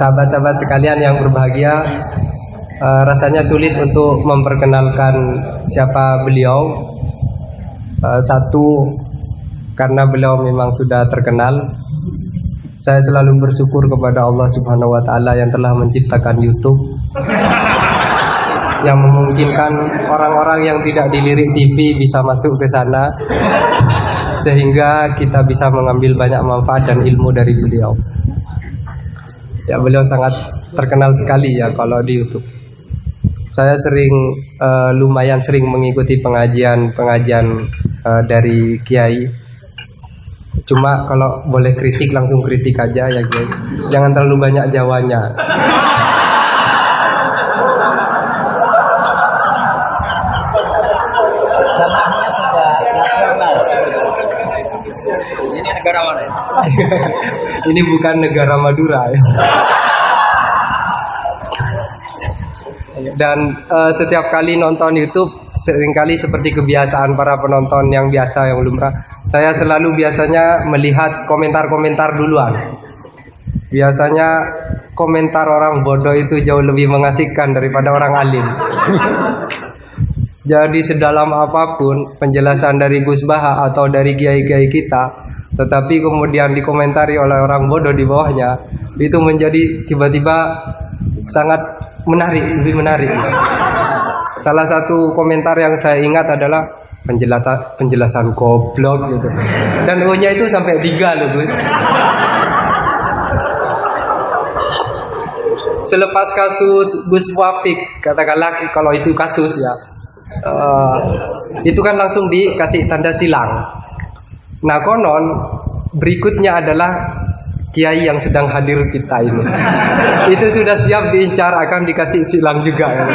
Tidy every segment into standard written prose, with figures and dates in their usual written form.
Sahabat-sahabat sekalian yang berbahagia, rasanya sulit untuk memperkenalkan siapa beliau. Satu, karena beliau memang sudah terkenal. Saya selalu bersyukur kepada Allah Subhanahu wa Ta'ala yang telah menciptakan YouTube, yang memungkinkan orang-orang yang tidak dilirik TV bisa masuk ke sana, sehingga kita bisa mengambil banyak manfaat dan ilmu dari beliau. Ya, beliau sangat terkenal sekali ya kalau di YouTube. Saya lumayan sering mengikuti pengajian dari Kiai. Cuma kalau boleh kritik langsung kritik aja ya Kiai. Jangan terlalu banyak jawanya. Ini negara mana? Ini bukan negara Madura ya. Dan setiap kali nonton YouTube, seringkali seperti kebiasaan para penonton yang biasa, yang lumrah, saya selalu biasanya melihat komentar-komentar duluan. Biasanya komentar orang bodoh itu jauh lebih mengasihkan daripada orang alim. Jadi sedalam apapun penjelasan dari Gus Baha atau dari kiai-kiai kita, tetapi kemudian dikomentari oleh orang bodoh di bawahnya, itu menjadi tiba-tiba sangat menarik, lebih menarik. Salah satu komentar yang saya ingat adalah penjelasan goblok gitu. Dan O-nya itu sampai 3 loh Gus. Selepas kasus Gus Wafik, katakanlah kalau itu kasus ya, itu kan langsung dikasih tanda silang. Nah konon berikutnya adalah kiai yang sedang hadir kita ini. Itu sudah siap diincar, akan dikasih silang juga ya.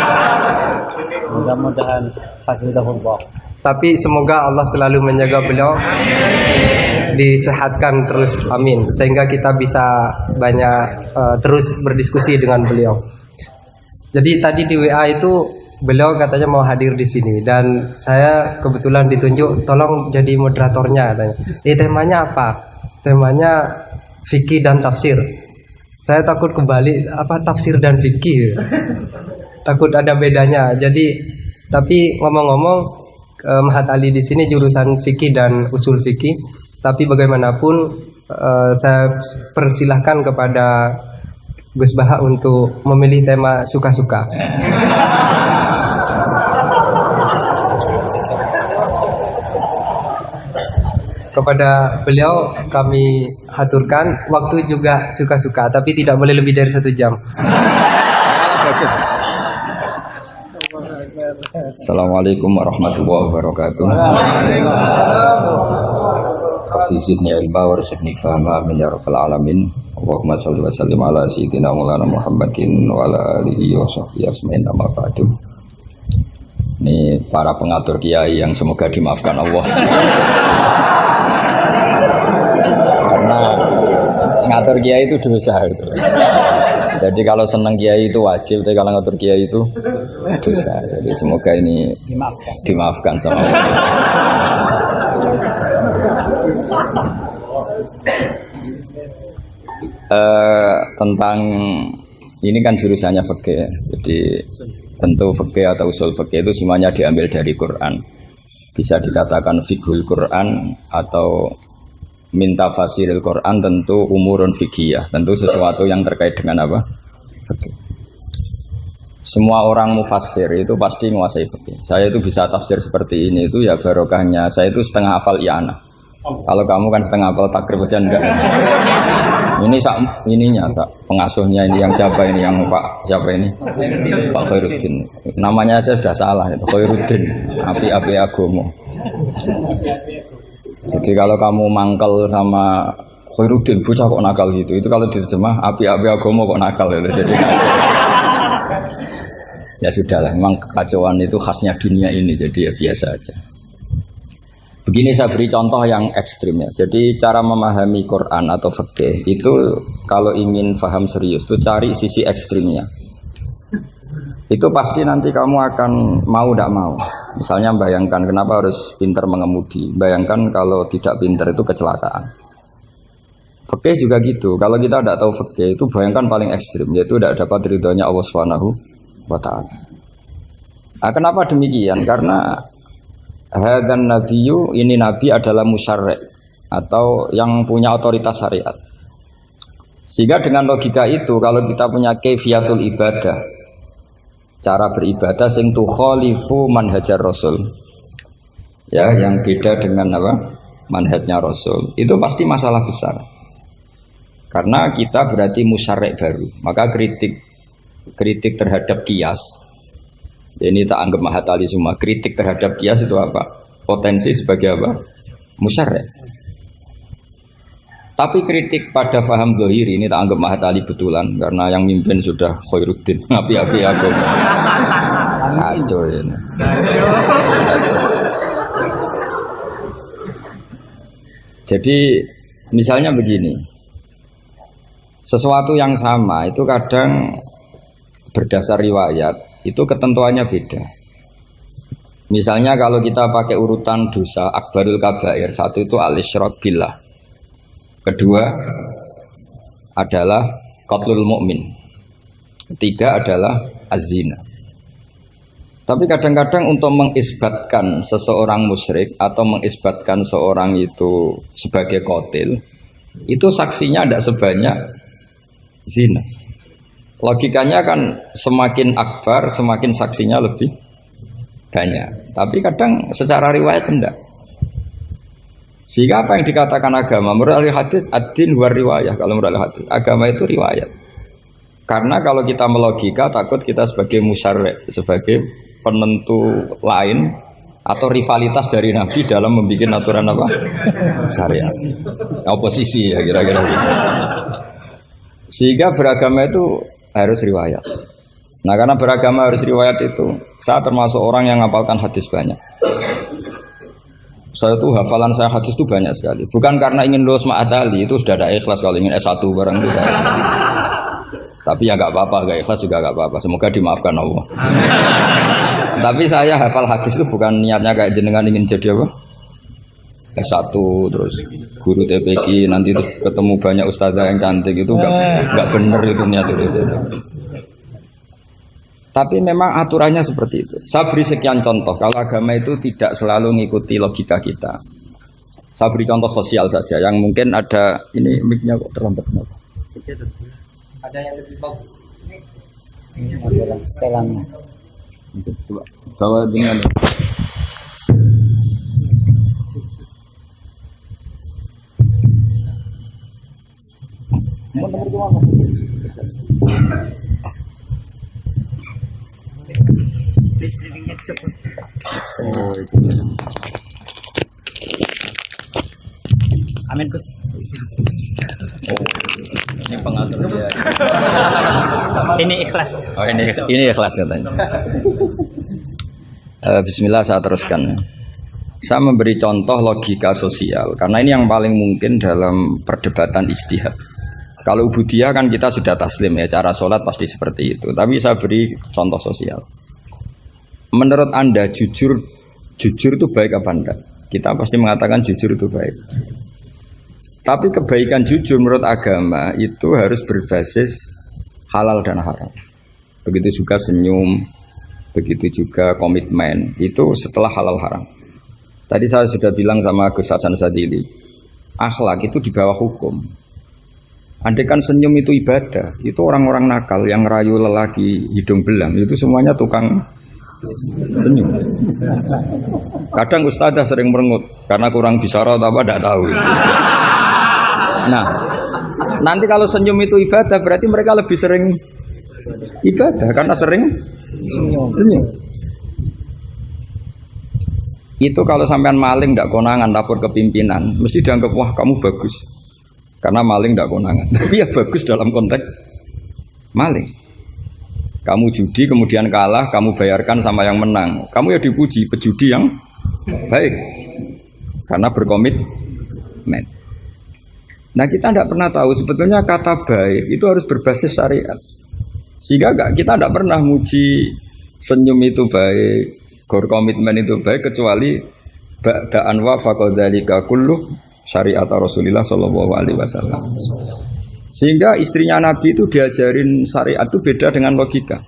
Mudah-mudahan hafizahullah. Tapi semoga Allah selalu menjaga beliau, disehatkan terus, amin, sehingga kita bisa banyak terus berdiskusi dengan beliau. Jadi tadi di WA itu beliau katanya mau hadir di sini dan saya kebetulan ditunjuk tolong jadi moderatornya katanya. Temanya apa? Temanya fikih dan tafsir. Saya takut kembali apa tafsir dan fikih. Takut ada bedanya. Jadi tapi ngomong-ngomong Mahat Ali di sini jurusan fikih dan usul fikih. Tapi bagaimanapun saya persilahkan kepada Gus Baha untuk memilih tema suka-suka. Kepada beliau kami haturkan waktu juga suka-suka, tapi tidak boleh lebih dari 1 jam. Assalamualaikum warahmatullahi wabarakatuh. Rabbi zidni ilma warzuqni fahma amin ya rabbal alamin. Allahumma shalli wa sallim ala sayyidina Maulana Muhammadin wa ala alihi wa sahbihi asma'in amma ba'du. Ini para pengatur kiai yang semoga dimaafkan Allah. Karena ngatur kiai itu dosa gitu. Jadi kalau senang kiai itu wajib, tapi kalau ngatur kiai itu dosa. Jadi semoga ini dimaafkan sama Allah. Tentang ini kan jurusannya fikih. Jadi tentu fikih atau usul fikih itu semuanya diambil dari Quran. Bisa dikatakan fiqhul Quran atau minta fasiril Quran, tentu umurun fikih, tentu sesuatu yang terkait dengan apa? Fikih. Semua orang mufassir itu pasti menguasai fikih. Saya itu bisa tafsir seperti ini itu ya barokahnya. Saya itu setengah hafal i'anah. Kalau kamu kan setengah hafal takrib aja enggak. Ini pengasuhnya ini yang siapa ini, yang Pak siapa ini? Pak Khairuddin. Namanya aja sudah salah itu, Khairuddin. Api-api agomo. Jadi kalau kamu mangkel sama Khairuddin, bocah kok nakal gitu. Itu kalau diterjemah api-api agomo kok nakal gitu. Jadi ya sudahlah, memang kekacauan itu khasnya dunia ini, jadi ya biasa aja. Begini saya beri contoh yang ekstrim ya. Jadi cara memahami Quran atau fikih itu kalau ingin paham serius itu cari sisi ekstrimnya. Itu pasti nanti kamu akan mau tidak mau. Misalnya bayangkan kenapa harus pintar mengemudi. Bayangkan kalau tidak pintar itu kecelakaan. Fikih juga gitu. Kalau kita tidak tahu fikih itu bayangkan paling ekstrim, yaitu tidak dapat ridhonya Allah Subhanahu wa taala. Nah, kenapa demikian? Karena hadan nabiyyu, ini nabi adalah musyarri' atau yang punya otoritas syariat. Sehingga dengan logika itu kalau kita punya kaifiyatul ibadah, cara beribadah sing tukhalifu manhajar rasul, ya yang beda dengan apa? Manhajnya rasul, itu pasti masalah besar. Karena kita berarti musyarek baru, maka kritik terhadap kias, ini tak anggap mahatali semua. Kritik terhadap kias itu apa? Potensi sebagai apa? Musyarek. Tapi kritik pada faham zahiri ini tak anggap mahatali betulan, karena yang mimpin sudah Khairuddin, api-api aku. Kacau ini. Jadi misalnya begini. Sesuatu yang sama itu kadang berdasar riwayat itu ketentuannya beda. Misalnya kalau kita pakai urutan dosa akbarul kabair, satu itu al-isyrak billah, kedua adalah qatlul mu'min, ketiga adalah az-zina. Tapi kadang-kadang untuk mengisbatkan seseorang musyrik atau mengisbatkan seorang itu sebagai qatil, itu saksinya tidak sebanyak zina. Logikanya kan semakin akbar, semakin saksinya lebih banyak. Tapi kadang secara riwayat tidak. Sehingga apa yang dikatakan agama menurut hadis ad-din war riwayah. Kalau menurut hadis agama itu riwayat. Karena kalau kita melogika takut kita sebagai musyarri', sebagai penentu lain atau rivalitas dari Nabi dalam membuat aturan apa? Syariat. Oposisi ya kira-kira gitu. Sehingga beragama itu harus riwayat. Nah karena beragama harus riwayat itu, saya termasuk orang yang ngapalkan hadis banyak. Saya tuh hafalan saya hadis itu banyak sekali. Bukan karena ingin lulus ma'adali, itu sudah ada ikhlas kalau ingin S1 barang itu. Tapi ya nggak apa-apa, nggak ikhlas juga nggak apa-apa. Semoga dimaafkan Allah. Tapi saya hafal hadis itu bukan niatnya kayak jenengan ingin jadi apa? S1 terus guru TPQ nanti itu ketemu banyak ustazah yang cantik itu enggak benar itu niat itu. Tapi memang aturannya seperti itu. Saya beri sekian contoh. Kalau agama itu tidak selalu mengikuti logika kita. Saya beri contoh sosial saja yang mungkin ada ini mic-nya kok terlambat kenapa? Ada yang lebih bagus. Ini adalah setelannya. Coba bawa dengan Amin Gus. ini pengatur dia. Ini ikhlas. Oh ini ikhlas katanya. Bismillah saya teruskan. Saya memberi contoh logika sosial karena ini yang paling mungkin dalam perdebatan ijtihad. Kalau ubudiyah kan kita sudah taslim ya, cara sholat pasti seperti itu. Tapi saya beri contoh sosial. Menurut Anda jujur itu baik apa enggak? Kita pasti mengatakan jujur itu baik. Tapi kebaikan jujur menurut agama itu harus berbasis halal dan haram. Begitu juga senyum, begitu juga komitmen. Itu setelah halal haram. Tadi saya sudah bilang sama Gus Hasan Sadili, akhlak itu di bawah hukum. Andai kan senyum itu ibadah, itu orang-orang nakal yang rayu lelaki hidung belang, itu semuanya tukang senyum. Kadang ustadzah sering merengut karena kurang bisyarah atau apa tidak tahu. Nah, nanti kalau senyum itu ibadah berarti mereka lebih sering ibadah karena sering senyum. Itu kalau sampean maling tidak konangan lapor ke pimpinan, mesti dianggap wah kamu bagus. Karena maling tidak konangan. Tapi ya bagus dalam konteks maling. Kamu judi kemudian kalah, kamu bayarkan sama yang menang. Kamu ya dipuji pejudi yang baik. Karena berkomitmen. Nah kita tidak pernah tahu sebetulnya kata baik itu harus berbasis syariat. Sehingga kita tidak pernah muji senyum itu baik, berkomitmen itu baik kecuali ba'da'an wa faqadzalika kullu syariat Rasulullah Shallallahu Alaihi Wasallam. Sehingga istrinya Nabi itu diajarin syariat itu beda dengan logika.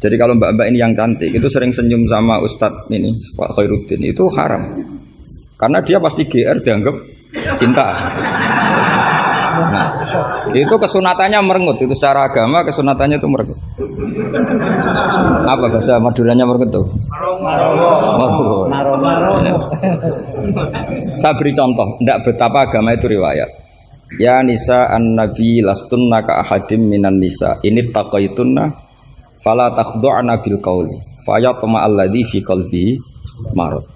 Jadi kalau mbak-mbak ini yang cantik itu sering senyum sama Ustadz ini Pak Khairuddin itu haram. Karena dia pasti GR dianggap cinta. Nah, itu kesunatannya merengut. Itu secara agama kesunatannya itu merengut. Apa bahasa Maduranya merengut tuh? Saya beri contoh, tidak betapa agama itu riwayat. Ya nisa an-nabi lastunna ka ahadim minan nisa ini taqaitunna fala takhdu'na bil qawli fayatma alladhi fi qalbihi marad.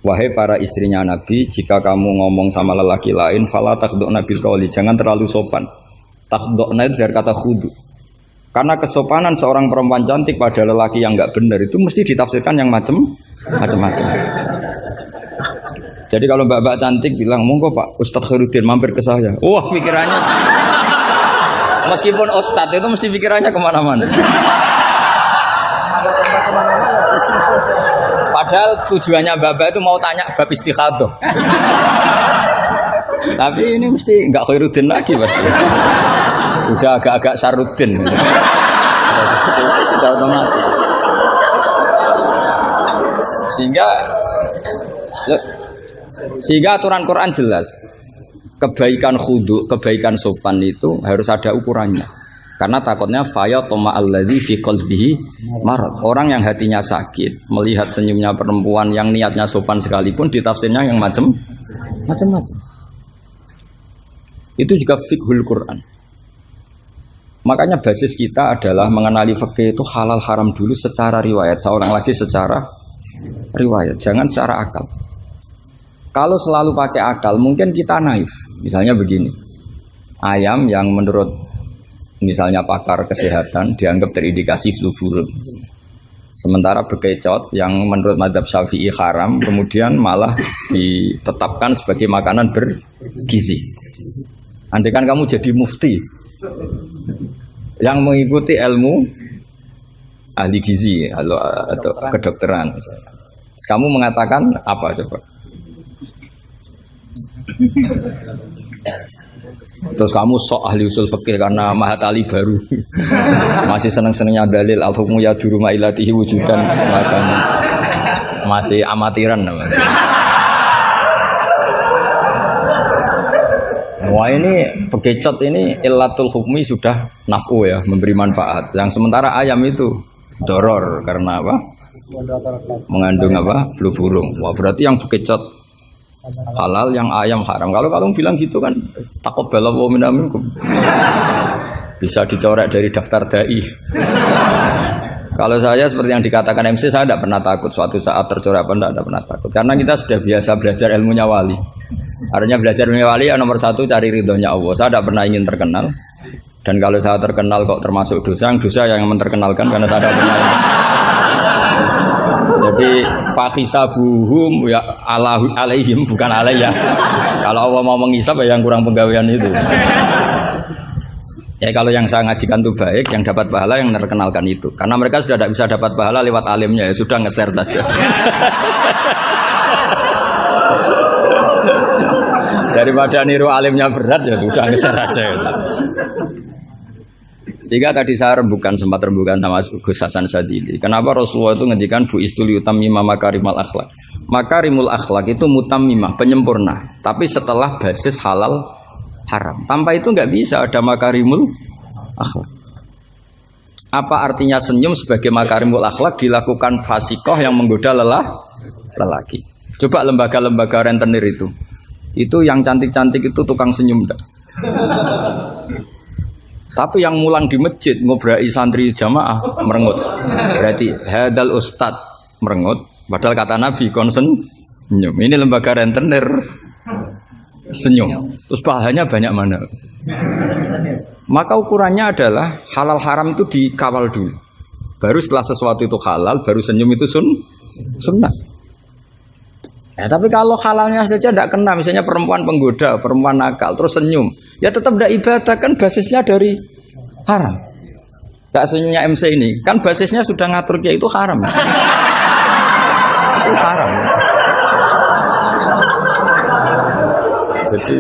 Wahai para istrinya Nabi, jika kamu ngomong sama lelaki lain fala takhdu'na bil qawli, jangan terlalu sopan. Takhdu'na itu dari kata khudu. Karena kesopanan seorang perempuan cantik pada lelaki yang enggak benar itu mesti ditafsirkan yang macam-macam. Jadi kalau mbak-mbak cantik bilang, monggo Pak Ustadz Khairuddin mampir ke saya. Wah pikirannya, meskipun Ustadz itu mesti pikirannya kemana-mana. Padahal tujuannya mbak-mbak itu mau tanya bab istikhadah. Tapi ini mesti nggak Khairuddin lagi pasti. Sudah agak-agak Saruddin. Sudah otomatis. Sehingga aturan Quran jelas, kebaikan khudu, kebaikan sopan itu harus ada ukurannya. Karena takutnya faya toma alladzi fi qalbihi marad. Orang yang hatinya sakit melihat senyumnya perempuan yang niatnya sopan sekalipun ditafsirnya yang macam-macam. Itu juga fiqhul Quran. Makanya basis kita adalah mengenali fikih itu halal haram dulu secara riwayat. Seorang lagi secara riwayat, jangan secara akal. Kalau selalu pakai akal, mungkin kita naif. Misalnya begini, ayam yang menurut misalnya pakar kesehatan dianggap terindikasi flu burung. Sementara bekecot yang menurut mazhab Syafi'i haram, kemudian malah ditetapkan sebagai makanan bergizi. Andai kan kamu jadi mufti yang mengikuti ilmu ahli gizi atau kedokteran misalnya. Kamu mengatakan apa coba? Terus kamu sok ahli usul fikih karena Mahatali baru masih seneng-senengnya dalil al-hukmu yaduru ma'ilatihi wujudan, masih amatiran masih. Wah ini bekecot ini illatul hukmi sudah naf'u ya, memberi manfaat. Yang sementara ayam itu doror karena apa? Mengandung apa? Flu burung. Wah berarti yang bekecot halal, yang ayam haram. Kalau kamu bilang gitu kan taqabbalallahu minna minkum. Bisa dicorek dari daftar dai. Kalau saya seperti yang dikatakan MC, saya tidak pernah takut suatu saat tercorek apa tidak pernah takut. Karena kita sudah biasa belajar ilmunya wali. Artinya belajar ilmunya wali ya nomor satu cari ridhonya Allah. Saya tidak pernah ingin terkenal. Dan kalau saya terkenal kok termasuk dosa yang menterkenalkan karena saya tidak pernah. Jadi fahisabuhum ya alaihim bukan alayya. Kalau Allah mau menghisab ya yang kurang penggawean itu. Ya kalau yang saya ngajikan itu baik, yang dapat pahala yang terkenalkan itu. Karena mereka sudah tidak bisa dapat pahala lewat alimnya, ya sudah nge-share saja. Daripada niru alimnya berat ya sudah nge-share aja. Sehingga tadi saya sempat rembukan sama Gus Hasan Sadili. Kenapa Rasulullah itu ngendikan bu istul yutammima makarimul akhlak. Makarimul akhlak itu mutammimah, penyempurna. Tapi setelah basis halal haram. Tanpa itu nggak bisa ada makarimul akhlak. Apa artinya senyum sebagai makarimul akhlak dilakukan fasikoh yang menggoda lelaki. Coba lembaga-lembaga rentenir itu yang cantik-cantik itu tukang senyum enggak? Tapi yang mulang di masjid ngobrai santri jamaah merengut. Berarti hadal ustad merengut. Padahal kata Nabi konsen senyum. Ini lembaga rentenir senyum. Terus bahannya banyak mana? Maka ukurannya adalah halal haram itu dikawal dulu. Baru setelah sesuatu itu halal, baru senyum itu sunnah. Ya, tapi kalau halalnya saja tidak kena, misalnya perempuan penggoda, perempuan nakal, terus senyum, ya tetap tidak ibadah, kan basisnya dari haram. Tak senyumnya MC ini, kan basisnya sudah ngatur dia itu haram. Itu haram. Jadi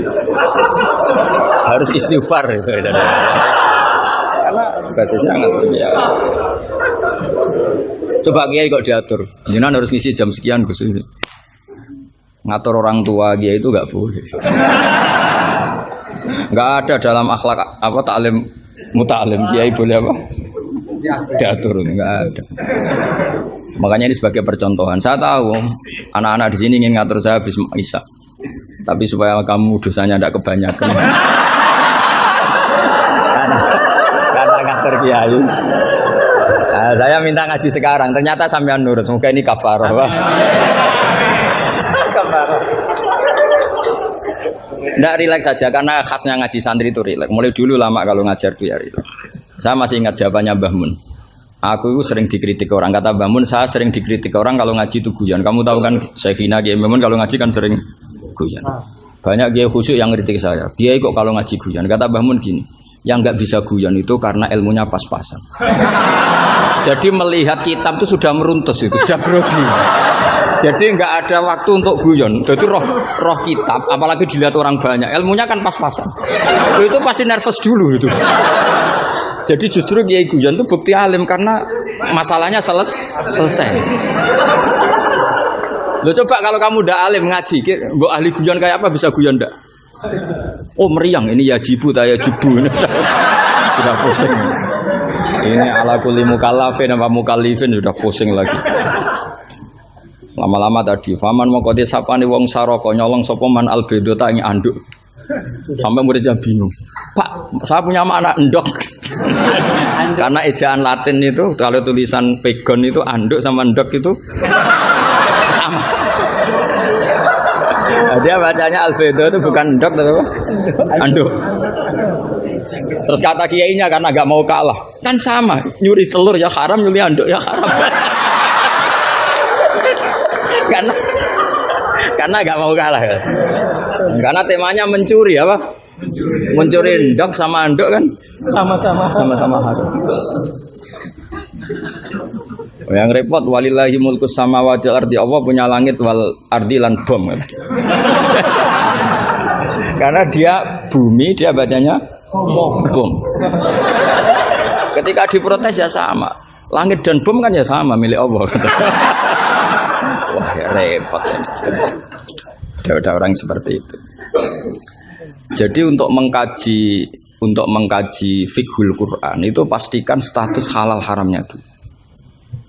harus istighfar itu. Karena basisnya ngatur ya. Coba kiai kok diatur. Jangan harus ngisi jam sekian Gus. Ngatur orang tua kiai itu nggak boleh. Nggak ada dalam akhlak apa taklim mutalim kiai boleh apa? Diatur nggak ada. Makanya ini sebagai percontohan. Saya tahu anak-anak di sini ingin ngatur saya habis isya. Tapi supaya kamu dosanya tidak kebanyakan. Karena ngatur kiai. Nah, saya minta ngaji sekarang. Ternyata sampean nurut. Semoga ini kafarah. Tidak rileks saja karena khasnya ngaji santri itu rileks. Mulai dulu lama kalau ngajar tuh ya rileks. Saya masih ingat jawabannya Mbah Mun. Aku itu sering dikritik orang. Kata Mbah Mun, saya sering dikritik orang kalau ngaji itu guyon. Kamu tahu kan Syekhina Kiai Mbah Mun kalau ngaji kan sering guyon. Banyak kiai khusyuk yang kritik saya. Kiai kok kalau ngaji guyon. Kata Mbah Mun gini, yang nggak bisa guyon itu karena ilmunya pas-pasan. Jadi melihat kitab itu sudah meruntus itu, sudah grogi. Jadi nggak ada waktu untuk guyon. Jadi roh kitab, apalagi dilihat orang banyak, ilmunya kan pas-pasan. Itu pasti nervous dulu itu. Jadi justru kiai guyon itu bukti alim karena masalahnya selesai. Lo coba kalau kamu udah alim ngaji, mbok ahli guyon kayak apa bisa guyon ndak? Oh meriang ini ya jibu taya jibu ini sudah pusing. Ini ala kulli mukallafin apa mukallifin sudah pusing lagi. Lama-lama tadi faman mongko sapane wong saraka nyolong sapa man albedo ta ing anduk. Sampai muridnya bingung. Pak, saya punya anak endok. Karena ejaan Latin itu kalau tulisan pegon itu anduk sama endok itu sama. Dia bacanya albedo itu bukan endok tapi apa? Anduk. Terus kata kiainya karena agak mau kalah, kan sama, nyuri telur ya haram, nyuri anduk ya haram. karena agak mau kalah ya. Karena temanya mencuri apa? Mencuri endok sama anduk kan? Sama-sama haram. Yang repot walillahi mulkus samawati wal ardi, Allah punya langit wal ardi lan bom. Karena dia bumi, dia bacanya bom. Ketika diprotes ya sama. Langit dan bom kan ya sama milik Allah. Wah ya repot. Ada orang seperti itu. Jadi untuk mengkaji fiqhul Quran itu pastikan status halal haramnya dulu.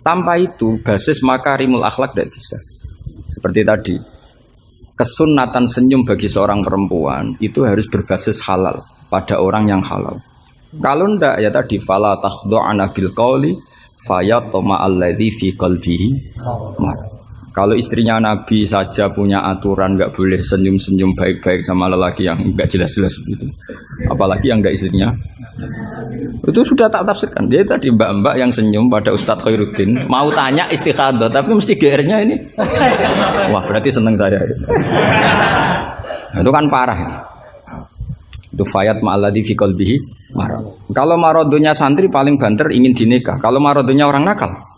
Tanpa itu basis makarimul akhlak tidak bisa. Seperti tadi, kesunatan senyum bagi seorang perempuan itu harus berbasis halal pada orang yang halal. Kalau ndak ya tadi fala takhdu'ana bil qauli fayatma alladzi fi qalbihi. Kalau istrinya Nabi saja punya aturan nggak boleh senyum-senyum baik-baik sama lelaki yang nggak jelas-jelas begitu. Apalagi yang nggak istrinya. Itu sudah tak tafsirkan. Dia tadi mbak-mbak yang senyum pada Ustadz Khairuddin mau tanya istikhadah tapi mesti GR-nya ini. Wah, berarti seneng saya. Itu kan parah. Itu fayat ma'alladzi fi qalbihi marad. Kalau marodunya santri paling banter ingin dinikah. Kalau marodunya orang nakal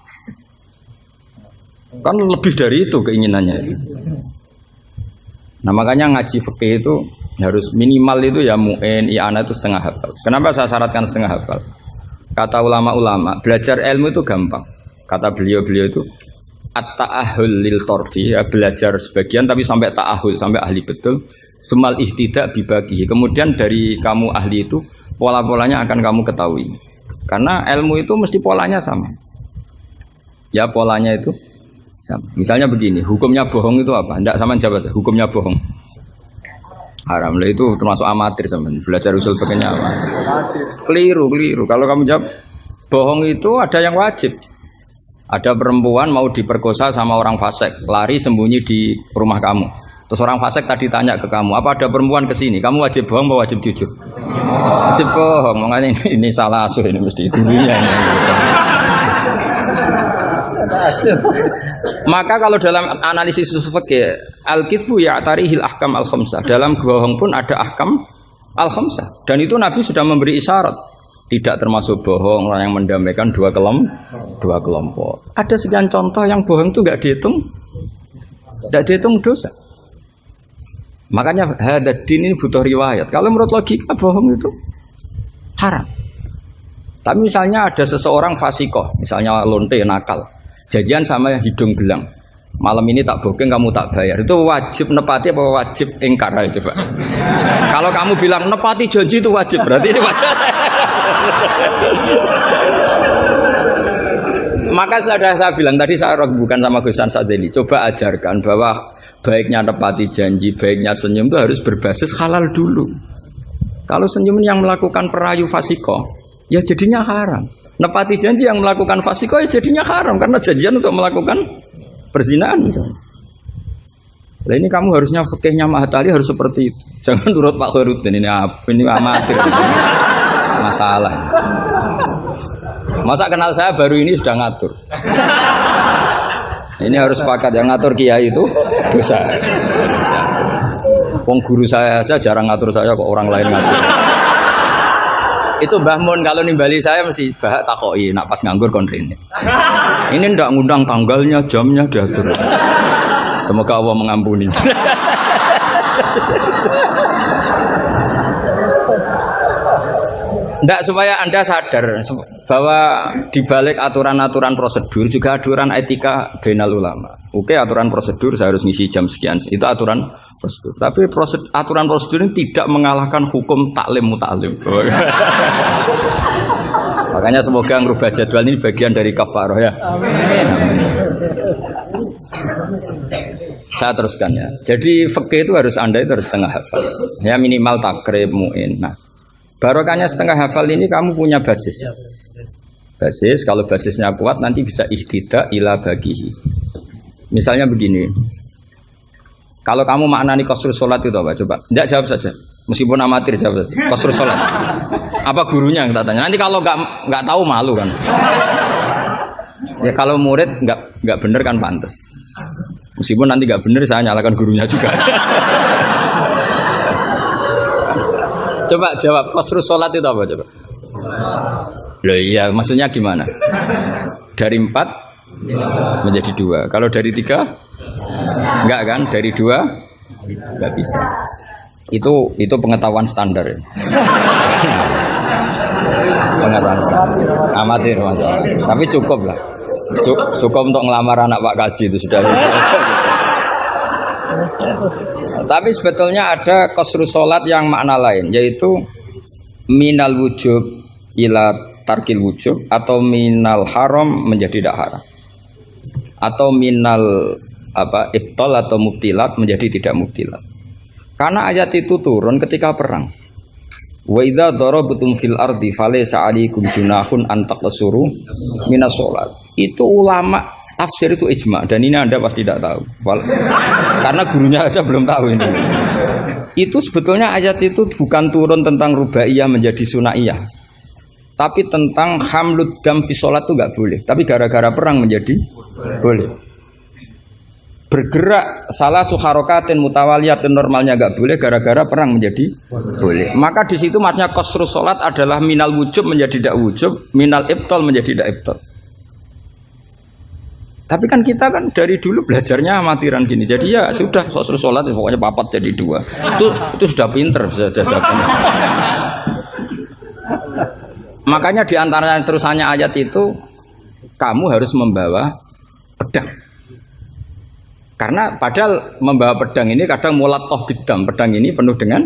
kan lebih dari itu keinginannya itu. Nah makanya ngaji fikih itu harus minimal itu ya mu'in, i'anah itu setengah hafal. Kenapa saya syaratkan setengah hafal? Kata ulama-ulama, belajar ilmu itu gampang. Kata beliau-beliau itu at-ta'ahul lil torfi, ya, belajar sebagian tapi sampai ta'ahul, sampai ahli betul. Semal ihtidak bibagihi. Kemudian dari kamu ahli itu pola-polanya akan kamu ketahui. Karena ilmu itu mesti polanya sama. Ya polanya itu sama. Misalnya begini, hukumnya bohong itu apa? Tidak sama jawab, hukumnya bohong haram. Lah itu termasuk amatir sampean. Belajar usul fikihnya amatir. Keliru. Kalau kamu jawab bohong itu ada yang wajib. Ada perempuan mau diperkosa sama orang fasik, lari sembunyi di rumah kamu. Terus orang fasik tadi tanya ke kamu, apa ada perempuan ke sini? Kamu wajib bohong atau wajib jujur? Wajib bohong. Makanya ini salah asuh ini mesti dulunya ini. Maka kalau dalam analisis usul fikih al-kitsbu ya'tarihil ahkam al-khamsah. Dalam bohong pun ada ahkam al-khamsah. Dan itu Nabi sudah memberi isyarat. Tidak termasuk bohong orang yang mendamaikan dua kelompok. Ada sekian contoh yang bohong itu enggak dihitung dosa. Makanya hadadin ini butuh riwayat. Kalau menurut logika bohong itu haram. Tapi misalnya ada seseorang fasikoh, misalnya lonte nakal, janjian sama hidung belang. Malam ini tak booking, kamu tak bayar. Itu wajib nepati apa wajib ingkar? Ayo coba. Kalau kamu bilang nepati janji itu wajib, berarti ini wajib. Maka saya bilang tadi, saya bukan sama Gus Sadeli, coba ajarkan bahwa baiknya nepati janji, baiknya senyum itu harus berbasis halal dulu. Kalau senyum yang melakukan perayu fasiko, ya jadinya haram. Nepati janji yang melakukan fasiko, ya jadinya haram karena janjian untuk melakukan perzinaan misalnya. Nah ini kamu harusnya fikihnya Mahatali harus seperti itu. Jangan nurut Pak Khairuddin, ini amatir. Masalah. Masa kenal saya baru ini sudah ngatur. Ini harus sepakat, yang ngatur kiai itu dosa. Wong guru saya aja jarang ngatur saya, kok orang lain ngatur. Itu Mbah Mun kalau nimbali saya mesti bahak takoki, nak pas nganggur kontrine. Ini ndak ngundang tanggalnya, jamnya diatur. Semoga Allah mengampuni. Ndak, supaya Anda sadar bahwa di balik aturan-aturan prosedur juga aturan etika bainal ulama. Oke, aturan prosedur saya harus ngisi jam sekian, itu aturan prosedur. Tapi aturan prosedur ini tidak mengalahkan hukum taklim mutalim. Makanya semoga ngerubah jadwal ini bagian dari kafarah ya. Amin. Saya teruskan ya. Jadi fikih itu harus Anda itu harus setengah hafal. Ya minimal takrib muin. Nah, barokahnya setengah hafal ini kamu punya basis. Basis, kalau basisnya kuat nanti bisa ihtidak ila bagihi. Misalnya begini. Kalau kamu maknani qasrul sholat itu apa? Coba. Tidak, jawab saja. Meskipun amatir jawab saja. Qasrul sholat. Apa gurunya yang tanya? Nanti kalau nggak tahu malu kan. Ya kalau murid nggak bener kan pantas. Meskipun nanti nggak bener saya nyalakan gurunya juga. Coba jawab, qasrul sholat itu apa coba? Loh iya, maksudnya gimana? Dari 4 menjadi 2. Kalau dari 3 enggak kan? Dari 2 enggak bisa. Itu pengetahuan standar ya. Pengetahuan standar. Amatir masalah. Tapi cukup lah. Cukup untuk ngelamar anak Pak Kaji itu sudah. Tapi sebetulnya ada qasrul sholat yang makna lain, yaitu minal wujub ila tarkil wujub, atau minal haram menjadi tidak haram, atau minal ibtal atau mubtilat menjadi tidak mubtilat. Karena ayat itu turun ketika perang. Wa idza darabtum fil ardi falaysa 'alaikum junahun an taqsuru minas sholat. Itu ulama tafsir itu ijma, dan ini Anda pasti tidak tahu. Karena gurunya aja belum tahu ini. Itu sebetulnya ayat itu bukan turun tentang rubaiyah menjadi sunaiyah, tapi tentang hamlud dam fi sholat itu nggak boleh. Tapi gara-gara perang menjadi boleh. Bergerak salah suharokatin mutawaliyatin normalnya nggak boleh, gara-gara perang menjadi boleh. Maka di situ maknanya qasrul sholat adalah minal wujub menjadi tidak wujub, minal ibtal menjadi tidak ibtal. Tapi kan kita kan dari dulu belajarnya amatiran gini. Jadi ya sudah qasrul sholat pokoknya papat jadi 2. Itu sudah pinter, sudah pinter. Makanya diantaranya terusannya ayat itu kamu harus membawa pedang. Karena padahal membawa pedang ini kadang mulat toh bidam, pedang ini penuh dengan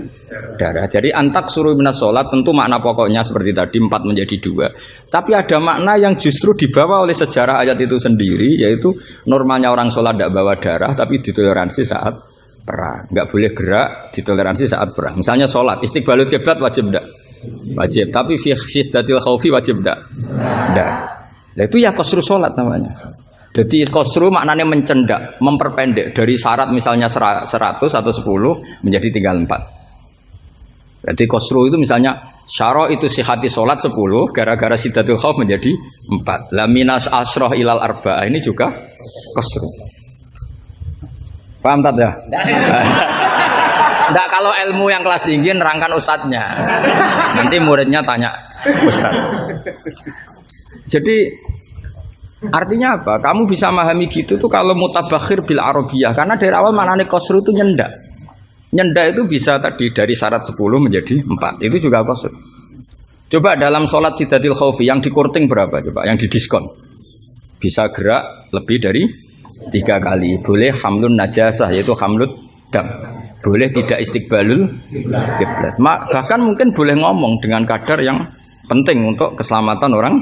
darah. Jadi antak suruh minas sholat tentu makna pokoknya seperti tadi 4 menjadi 2. Tapi ada makna yang justru dibawa oleh sejarah ayat itu sendiri, yaitu normalnya orang sholat tidak bawa darah, tapi ditoleransi saat perang. Nggak boleh gerak, ditoleransi saat perang. Misalnya sholat, istiqbalul qiblat wajib tidak? Wajib. Tapi fi syiddatil khaufi wajib tidak? Tidak. Nah itu ya qasrul sholat namanya. Jadi qasru maknanya mencendak, memperpendek dari syarat misalnya 100 atau 10 menjadi tinggal 4. Jadi qasru itu misalnya syara itu sihati sholat 10, gara-gara syiddatul khauf menjadi 4. La minas asroh ilal arba'ah ini juga qasru. Paham tak ya? Enggak, kalau ilmu yang kelas tinggi nerangkan ustadznya. Nanti muridnya tanya ustadz. Jadi artinya apa? Kamu bisa memahami gitu tuh kalau mutabakhir bil arabiyah, karena dari awal maknanya qasru itu nyendak. Nyenda itu bisa tadi dari syarat 10 menjadi 4. Itu juga qasr. Coba dalam sholat sidatil khaufi yang dikurting berapa coba? Yang didiskon. Bisa gerak lebih dari 3 kali. Boleh hamlun najasah yaitu hamlut dam. Boleh tidak istiqbalul kiblat. Bahkan mungkin boleh ngomong dengan kadar yang penting untuk keselamatan orang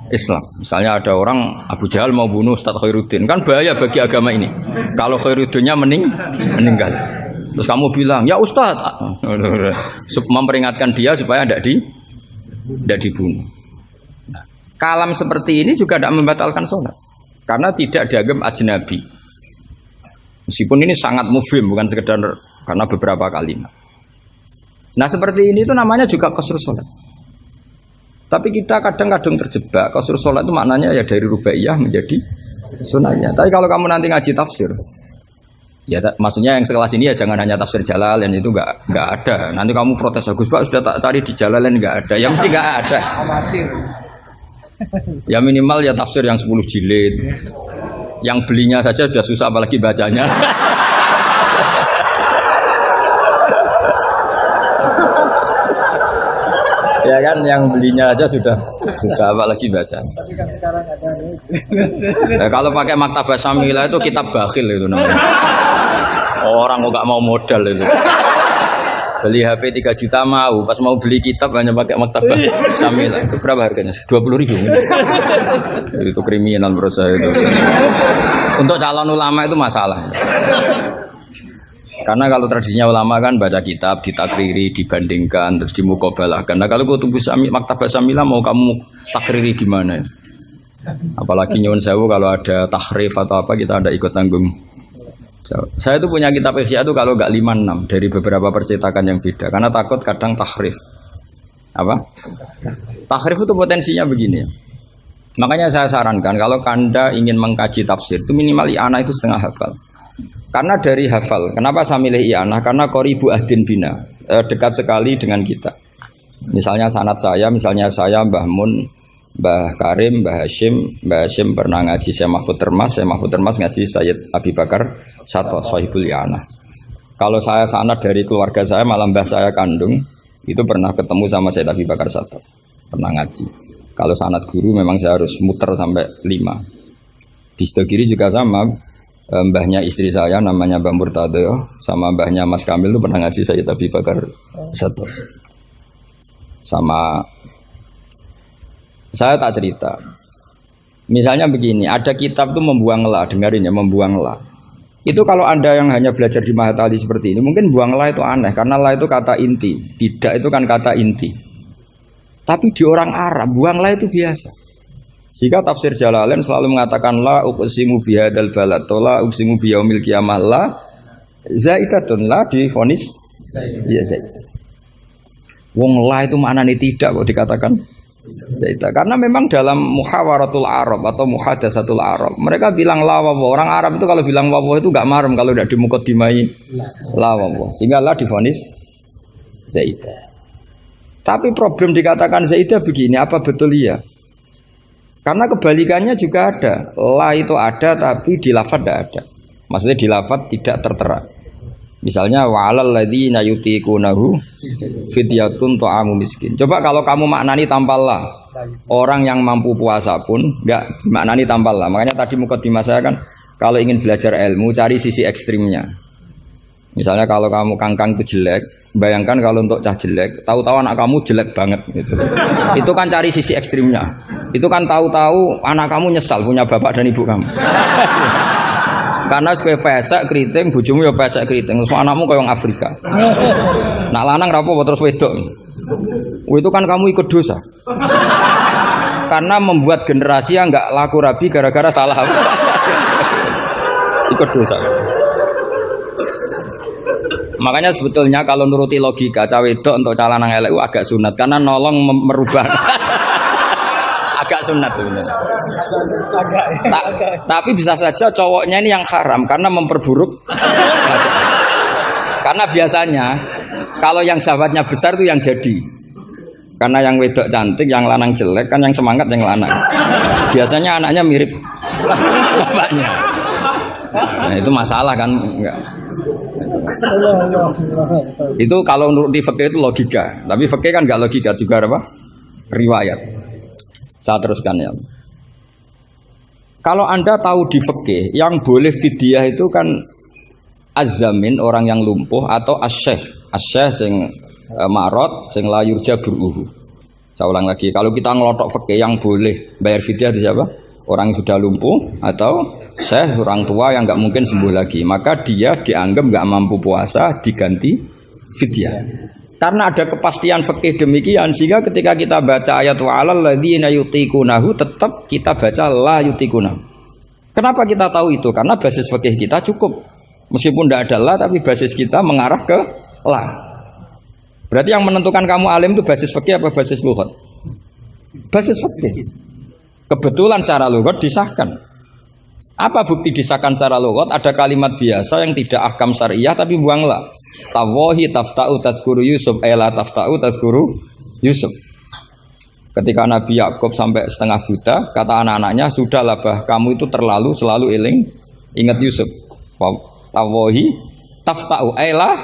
Islam. Misalnya ada orang Abu Jahal mau bunuh Ustaz Khairuddin, kan bahaya bagi agama ini. Kalau Khairuddinnya meninggal. Terus kamu bilang, ya Ustaz, memperingatkan dia supaya tidak dibunuh. Nah, kalam seperti ini juga tidak membatalkan sholat, karena tidak dianggap ajnabi. Meskipun ini sangat mufhim, bukan sekedar karena beberapa kalimat. Nah seperti ini itu namanya juga qasr sholat. Tapi kita kadang-kadang terjebak, qasr sholat itu maknanya ya dari rubaiyah menjadi sunahnya. Tapi kalau kamu nanti ngaji tafsir, ya maksudnya yang sekelas ini ya jangan hanya tafsir Jalalain, itu nggak ada. Nanti kamu protes, Gus Pak sudah tak cari di Jalalain nggak ada. Ya mesti nggak ada. Ya minimal ya tafsir yang 10 jilid. Yang belinya saja sudah susah apalagi bacanya. Ya kan yang belinya aja sudah susah apalagi bacanya. Tapi kan sekarang ada. Kalau pakai Maktabah Syamilah itu kitab bakhil itu namanya. Orang kok gak mau modal itu. Beli HP 3 juta mau, pas mau beli kitab hanya pakai Maktabah Syamilah. Itu berapa harganya? 20.000. Itu kriminal menurut saya itu. Untuk calon ulama itu masalah. Karena kalau tradisinya ulama kan baca kitab, ditakriri, dibandingkan, terus dimuqabalahkan. Nah kalau kutub Maktabah Syamilah mau kamu takriri gimana? Apalagi nyuwun sewu kalau ada tahrif atau apa kita ada ikut tanggung. Saya itu punya kitab Ihya itu kalau nggak 5-6 dari beberapa percetakan yang beda. Karena takut kadang tahrif. Apa? Tahrif itu potensinya begini. Makanya saya sarankan kalau Anda ingin mengkaji tafsir itu minimal i'anah itu setengah hafal. Karena dari hafal, kenapa saya milih i'anah? Karena qoribu ahdin bina, dekat sekali dengan kita. Misalnya sanad saya, misalnya saya Mbah Mun, Mbah Karim, Mbah Hashim pernah ngaji Syekh Mahfud Termas ngaji Sayyid Abi Bakar Sato, Sahibul i'anah. Kalau saya sanad dari keluarga saya, malah mbah saya kandung, itu pernah ketemu sama Sayyid Abi Bakar Sato, pernah ngaji. Kalau sanad guru memang saya harus muter sampai 5. Di Sidogiri juga sama. Mbahnya istri saya namanya Mbah Murtado sama mbahnya Mas Kamil itu pernah ngaji Sayyid Abi Bakar Sato. Sama saya tak cerita. Misalnya begini, ada kitab itu membuang la, dengarin ya, membuang la. Itu kalau Anda yang hanya belajar di Mahatali seperti ini, mungkin buang la itu aneh karena la itu kata inti, tidak itu kan kata inti. Tapi di orang Arab buang la itu biasa. Jika tafsir Jalalain selalu mengatakan la uqsimu bihadzal balad, la uqsimu biyaumil qiyamah, la zaidatun, la difonis ya zaidah. Wong la itu maknanya tidak kok dikatakan zaidah. Karena memang dalam muhawaratul Arab atau muhadatsatul Arab, mereka bilang la wawa. Orang Arab itu kalau bilang wawa itu enggak marem kalau tidak dimuqaddimai la wawa. Sehingga la difonis zaidah. Tapi problem dikatakan zaidah begini, apa betul iya? Karena kebalikannya juga ada. La itu ada tapi di lafadz tidak ada. Maksudnya di lafadz tidak tertera. Misalnya wa'alal ladzina yutiqunahu fidyatun ta'amu miskin. Coba kalau kamu maknani tanpa la, orang yang mampu puasa pun enggak maknani tanpa la. Makanya tadi mukadimah saya kan kalau ingin belajar ilmu cari sisi ekstrimnya. Misalnya kalau kamu kangkang itu jelek, bayangkan kalau untuk cah jelek, tahu-tahu anak kamu jelek banget gitu. Itu kan cari sisi ekstrimnya. Itu kan tahu-tahu anak kamu nyesal punya bapak dan ibu kamu. Karena sekali pesek keriting, bojomu ya pesek keriting, terus anakmu kayak orang Afrika. Nak lanang rapo terus wedok. Itu kan kamu ikut dosa. Karena membuat generasi yang enggak laku rabi gara-gara salah. Ikut dosa. Makanya sebetulnya kalau nuruti logika cawe wedok untuk cah lanang elek agak sunat karena nolong merubah. Agak sunat sebenarnya. Tapi bisa saja cowoknya ini yang haram karena memperburuk. Karena biasanya kalau yang sahabatnya besar itu yang jadi. Karena yang wedok cantik, yang lanang jelek kan yang semangat yang lanang. Biasanya anaknya mirip bapaknya. Nah, itu masalah kan enggak. Itu kalau menurut fikih itu logika, tapi fikih kan nggak logika juga apa? Riwayat. Saya teruskan ya. Kalau Anda tahu di fikih yang boleh fidyah itu kan az-zamin orang yang lumpuh atau as-syekh sing marot sing la yurja buruhu. Saya ulang lagi, kalau kita ngelotok fikih yang boleh bayar fidyah itu siapa? Orang yang sudah lumpuh atau syekh orang tua yang nggak mungkin sembuh lagi, maka dia dianggap nggak mampu puasa diganti fidyah. Karena ada kepastian fikih demikian sehingga ketika kita baca ayat wa 'alal ladzina yutiqunahu tetap kita baca la yutiqunahu. Kenapa kita tahu itu? Karena basis fikih kita cukup. Meskipun tidak ada la tapi basis kita mengarah ke la. Berarti yang menentukan kamu alim itu basis fikih apa basis lughat? Basis fikih. Kebetulan secara lughat disahkan. Apa bukti disahkan secara lughat? Ada kalimat biasa yang tidak ahkam syariah tapi buang la. Tawahi tafta'u tazkuru Yusuf ela tafta'u tazkuru Yusuf. Ketika Nabi Yakub sampai setengah buta, kata anak-anaknya, sudahlah bah, kamu itu terlalu selalu ingat Yusuf. Tawahi tafta'u ela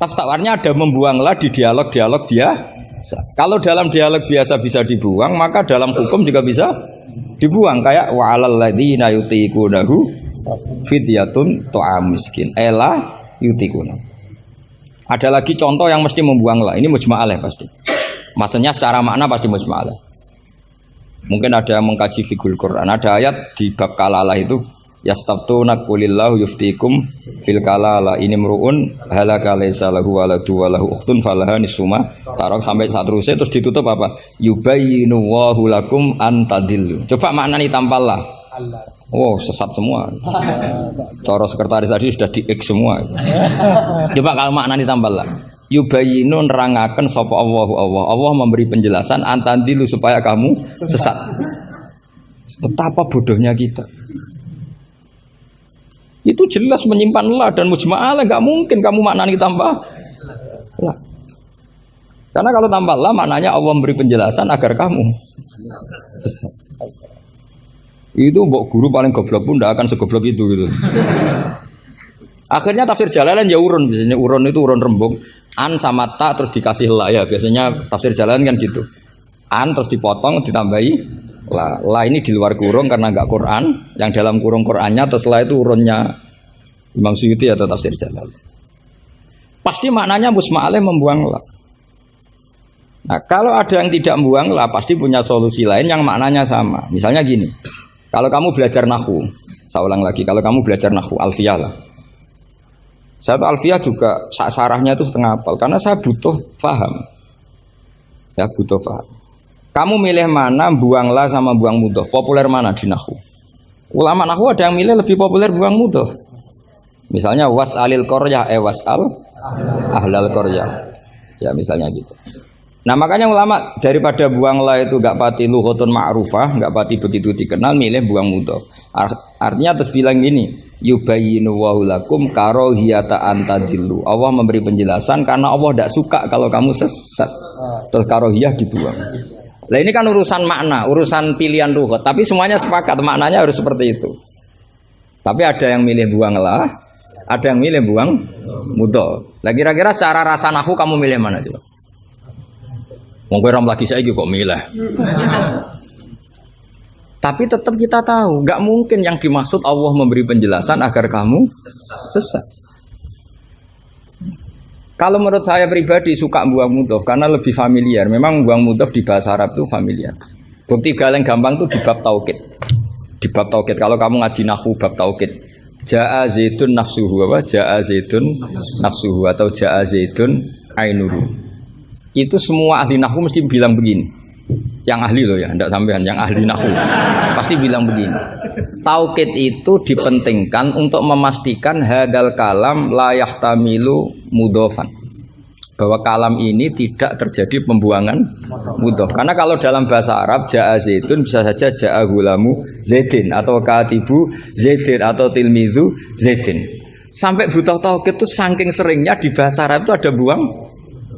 tafta'u, artinya ada membuang la di dialog-dialog biasa. Kalau dalam dialog biasa bisa dibuang, maka dalam hukum juga bisa dibuang. Kayak wa 'alal ladzina yutiqunahu fidyatun ta'am miskin ela yutiqunahu. Ada lagi contoh yang mesti membuang lah. Ini mujma'alah pasti. Maksudnya secara makna pasti mujma'alah. Mungkin ada yang mengkaji fiqhul Quran. Ada ayat di bab kalalah itu yastaftuna qulillahu yuftikum fil kalalah ini mruun halaka laisa lahu waladu wa lahu ukhtun falaha nisuma tarok sampai saat terusnya terus ditutup apa? Yubayyinu wallahu lakum an tadillu. Coba maknani tampallah. Oh, sesat semua. Cara sekretaris tadi sudah di X semua. Coba kalau makna ditambah lah. Yubayinu nerangaken sapa Allah memberi penjelasan antandilu supaya kamu sesat. Betapa bodohnya kita. Itu jelas menyimpan la dan mujma'alah, enggak mungkin kamu maknani tambah la. Karena kalau tambah la maknanya Allah memberi penjelasan agar kamu sesat. Itu mbok guru paling goblok pun tidak akan segoblok itu gitu. Akhirnya tafsir Jalalain ya urun, biasanya urun itu urun rembung, an sama ta terus dikasih la ya, biasanya tafsir Jalalain kan gitu. An terus dipotong ditambahi la. La ini di luar kurung karena enggak Quran, yang dalam kurung Qurannya terus la itu urunnya Imam Suyuti atau tafsir Jalalain. Pasti maknanya musma'aleh membuang la. Nah, kalau ada yang tidak membuang la pasti punya solusi lain yang maknanya sama. Misalnya gini. Kalau kamu belajar nahwu, saya ulang lagi, kalau kamu belajar nahwu, alfiyah lah. Saya tuh alfiyah juga, sarahnya itu setengah hafal, karena saya butuh paham. Ya, butuh paham. Kamu milih mana, buang la sama buang mudhof, populer mana di nahwu? Ulama nahwu ada yang milih lebih populer buang mudhof. Misalnya, was'alil qaryah, was'al ahlal qaryah. Ya, misalnya gitu. Nah makanya ulama daripada buang la itu gak pati lughatun ma'rufah, gak pati begitu dikenal, milih buang mudhof. Artinya terus bilang gini, yubayyinu wa lakum karohiyata antadillu. Allah memberi penjelasan karena Allah tidak suka kalau kamu sesat. Terus karohiyah dibuang. Nah ini kan urusan makna, urusan pilihan lughat, tapi semuanya sepakat maknanya harus seperti itu. Tapi ada yang milih buang la, ada yang milih buang mudhof. Lah kira-kira secara rasa nahwu kamu milih mana coba? Mungkin ram lagi saya kok milih. Tapi tetap kita tahu, nggak mungkin yang dimaksud Allah memberi penjelasan agar kamu sesat. Kalau menurut saya pribadi suka buang mudhof karena lebih familiar. Memang buang mudhof di bahasa Arab itu familiar. Bukti paling gampang tuh di bab taukid. Di bab taukid kalau kamu ngaji nahwu bab taukid. Ja'a zaitun nafsuhu apa? Ja'a zaitun nafsuhu atau ja'a zaitun ainuhu. Itu semua ahli nahwu mesti bilang begini. Yang ahli loh ya, enggak sampean, yang ahli nahwu pasti bilang begini. Taukid itu dipentingkan untuk memastikan hadal kalam la yahtamilu mudhofan. Bahwa kalam ini tidak terjadi pembuangan mudhof. Karena kalau dalam bahasa Arab ja'a zaitun bisa saja ja'a gulamu zaidin atau katibu zaidin atau tilmizu zaidin. Sampai butuh taukid itu saking seringnya di bahasa Arab itu ada buang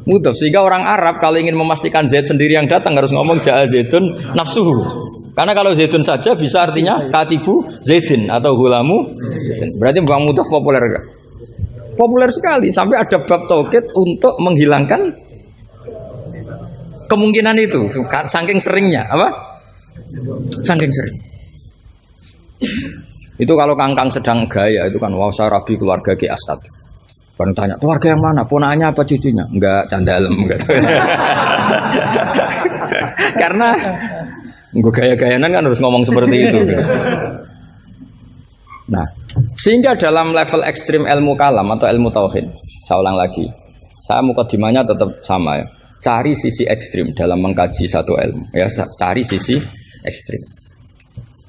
mudhof, sehingga orang Arab kalau ingin memastikan Zaid sendiri yang datang harus ngomong ja'a zaitun nafsuhu. Karena kalau zaitun saja bisa artinya katibu zaidin atau gulamu zaidin. Berarti buang mudhof populer enggak? Populer sekali sampai ada bab tauhid untuk menghilangkan kemungkinan itu. Saking seringnya, apa? Saking sering. Itu kalau kangkang sedang gaya itu kan wah saya rabi keluarga Ki Astad. Baru tanya keluarga yang mana, ponakanya apa cucunya? Enggak, candalem enggak. Karena gue gaya-gayanan kan harus ngomong seperti itu. Nah, sehingga dalam level ekstrim ilmu kalam atau ilmu tauhid, saya ulang lagi, saya mukadimahnya tetap sama ya. Cari sisi ekstrim dalam mengkaji satu ilmu, ya cari sisi ekstrim.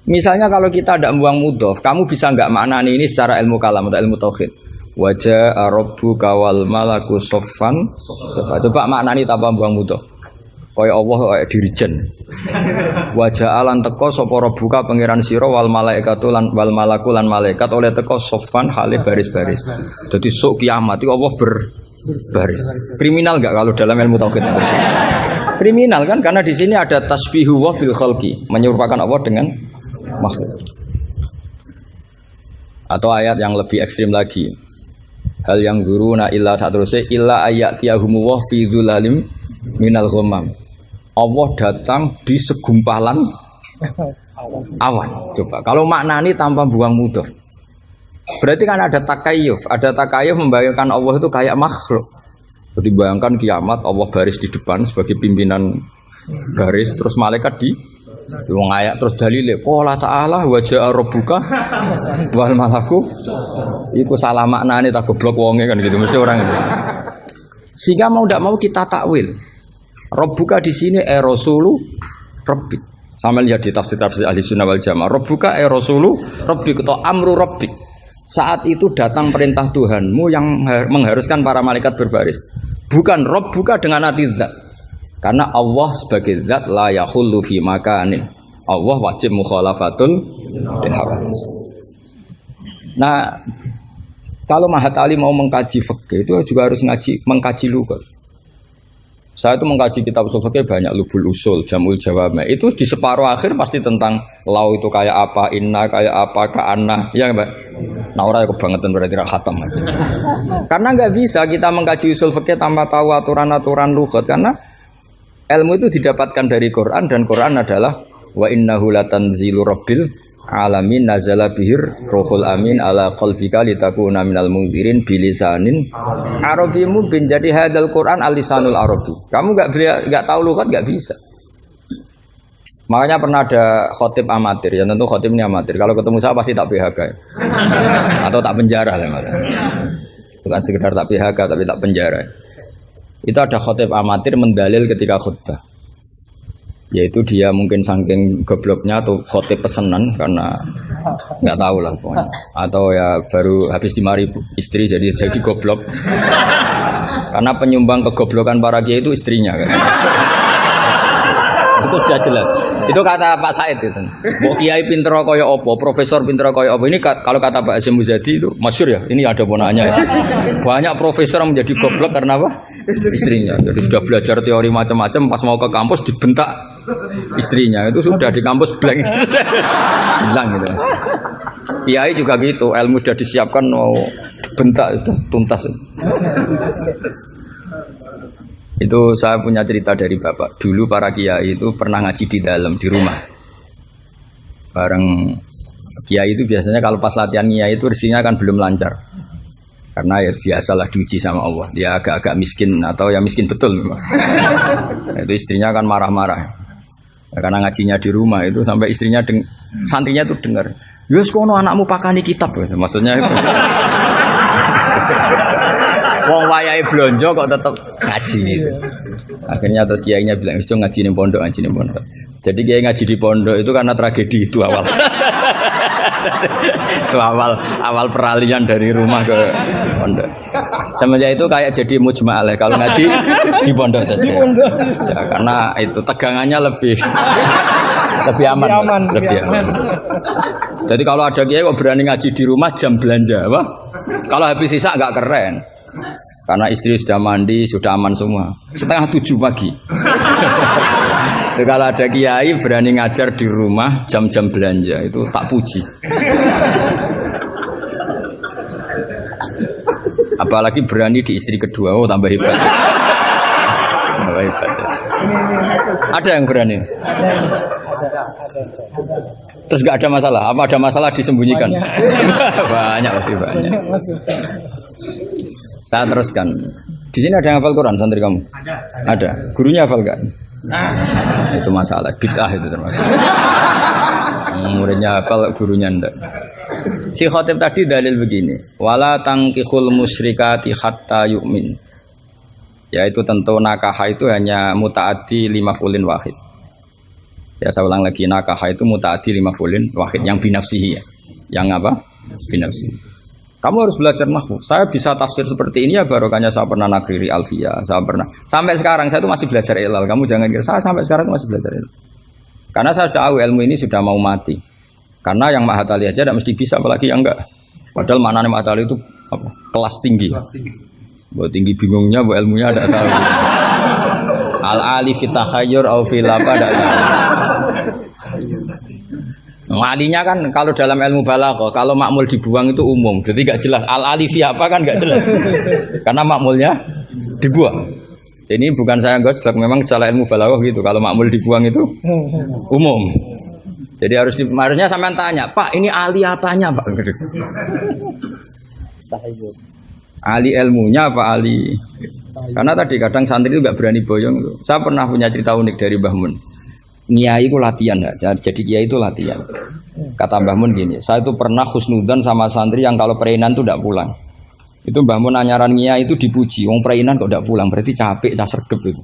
Misalnya kalau kita ada buang mudhof, kamu bisa nggak maknani ini secara ilmu kalam atau ilmu tauhid? Wajah rabbuka wal malaku soffan. Coba maknani tanpa buang mudhof. Kaya Allah kaya dirijen. Wajah alan teko sapa rabbuka pangeran sira wal malaikatu lan wal malaku lan malaikat oleh teko soffan hale baris-baris. Jadi sok kiamat itu Allah berbaris. Kriminal enggak kalau dalam ilmu tauhid seperti itu? Kriminal kan karena di sini ada tasbihu wa bil khalqi, menyerupakan Allah dengan makhluk. Atau ayat yang lebih ekstrim lagi. Hal yang zuruna illa satruse illa ayatiyahumu wa fi dzulalim minal ghamam. Allah datang di segumpalan awan. Coba kalau maknani tanpa buang mudhof. Berarti kan ada takayuf. Ada takayuf membayangkan Allah itu kayak makhluk. Jadi bayangkan kiamat Allah baris di depan sebagai pimpinan garis, terus malaikat di wong ayat terus dalile qala ta'ala wa ja'a rabbuka wal malaku iku salah maknane tak goblok wonge kan gitu mesti orang itu. Sehingga mau ndak mau kita takwil. Rabbuka di sini rasulu rabbik. Sama lihat di tafsir ahli sunnah wal jamaah. Rabbuka rasulu rabbik atau amru rabbik. Saat itu datang perintah Tuhanmu yang mengharuskan para malaikat berbaris. Bukan Rabbuka dengan arti zat. Karena Allah sebagai zat la yahullu fi makanin. Allah wajib mukhalafatul hawadits. Nah, kalau Mahat Ali mau mengkaji fikih itu juga harus mengkaji lugat. Saya itu mengkaji kitab usul fikih banyak, Lubul Usul, Jamul Jawami. Itu di separuh akhir pasti tentang lau itu kayak apa, inna kayak apa, ka'anna, ya Mbak. Nah orang kebangetan berarti khatam aja. Karena nggak bisa kita mengkaji usul fikih tanpa tahu aturan-aturan lugat karena ilmu itu didapatkan dari Quran dan Quran adalah wa innahu latanzilu rabbil alamin nazala bihir ruhul amin ala qalbika litakuna minal munzirin bilisanin arabiyyin mubin. Jadi hadal Quran alisanul arabi. Kamu enggak tahu lughat enggak bisa. Makanya pernah ada khotib amatir, ya tentu khotib ini amatir. Kalau ketemu saya pasti tak PHK atau tak penjara lah. Bukan sekedar tak PHK tapi tak penjara. Itu ada khotib amatir mendalil ketika khutbah. Yaitu dia mungkin saking gobloknya atau khotib pesenan karena nggak tahu lah pokoknya. Atau ya baru habis di mari istri jadi goblok. Karena penyumbang kegoblokan para kiai itu istrinya kan. Itu sudah jelas. Itu kata Pak Said itu. Mau kiai pinter kaya apa, profesor pinter kaya apa. Ini kalau kata Pak Hasyim Muzadi itu masyhur ya. Ini ada ponaknya ya. Banyak profesor yang menjadi goblok karena apa? Istrinya. Jadi sudah belajar teori macam-macam, pas mau ke kampus dibentak istrinya. Itu sudah di kampus blank. Hilang gitu. Kiai juga gitu, ilmu sudah disiapkan mau dibentak sudah tuntas. Itu saya punya cerita dari bapak. Dulu para kiai itu pernah ngaji di dalam di rumah. Bareng kiai itu biasanya kalau pas latihan kiai itu rezekinya kan belum lancar. Karena ya biasalah diuji sama Allah. Dia agak-agak miskin atau ya miskin betul memang. Nah, itu istrinya kan marah-marah. Nah, karena ngajinya di rumah itu sampai istrinya santrinya itu dengar. Yus kono anakmu pakani kitab. Maksudnya itu. Wong wayahe blonjo kok tetep ngaji gitu. Akhirnya terus kiainya bilang, "Wis ngaji ning pondok, ngaji ning pondok." Jadi kiai ngaji di pondok itu karena tragedi itu awal. Itu awal peralihan dari rumah ke pondok. Semenjak itu kayak jadi mujma'ah kalau ngaji di pondok saja. Karena itu tegangannya lebih aman. Jadi kalau ada kiai kok berani ngaji di rumah jam belanja, apa? Kalau habis sisa nggak keren. Karena istri sudah mandi, sudah aman semua. 6:30 pagi. Jadi kalau ada kiai berani ngajar di rumah jam-jam belanja itu tak puji. Apalagi berani di istri kedua, oh tambah hebat. Tambah hebat. Ya. Ada yang berani? Terus nggak ada masalah? Apa ada masalah disembunyikan? Banyak lebih banyak. Saya teruskan. Di sini ada yang hafal Quran santri kamu? Ada. Gurunya hafal nggak? Itu masalah. Bid'ah itu termasuk. Muridnya hafal, gurunya enggak. Si khotib tadi dalil begini, wala tangkihul musyrikati hatta yu'min. Yaitu tentu nakaha itu hanya mutaaddi limafulin wahid. Ya saya ulang lagi, nakaha itu mutaaddi limafulin wahid yang binafsihi ya. Yang apa? Binafsihi. Kamu harus belajar nahwu. Saya bisa tafsir seperti ini ya barokahnya saya pernah nakriri alfiyah, saya pernah. Sampai sekarang saya itu masih belajar ilal. Kamu jangan kira saya sampai sekarang masih belajar ilal. Karena saya tahu ilmu ini sudah mau mati. Karena yang mahatali aja tidak mesti bisa, apalagi yang enggak. Padahal maknanya mahatali itu apa? Kelas tinggi. Buat tinggi bingungnya, buat ilmunya tidak tahu. Al-ali fitahayyur au fil apa tidak tahu. Alinya kan kalau dalam ilmu balaghah, kalau makmul dibuang itu umum, jadi nggak jelas. Al-ali fi apa kan nggak jelas. Karena makmulnya dibuang. Jadi ini bukan saya gojlok, memang secara ilmu balaghah gitu. Kalau makmul dibuang itu umum. Jadi harusnya sampean tanya, Pak, ini ali apanya, Pak? Ali ilmunya apa ali? Karena tadi kadang santri itu nggak berani boyong. Saya pernah punya cerita unik dari Mbah Mun. Kiai itu latihan, jadi kiai itu latihan. Kata Mbah Mun gini, saya itu pernah husnudzon sama santri yang kalau pereinan itu tidak pulang. Itu Mbah Mun anyaran kiai itu dipuji, wong pereinan kok tidak pulang, berarti capek, sergep itu.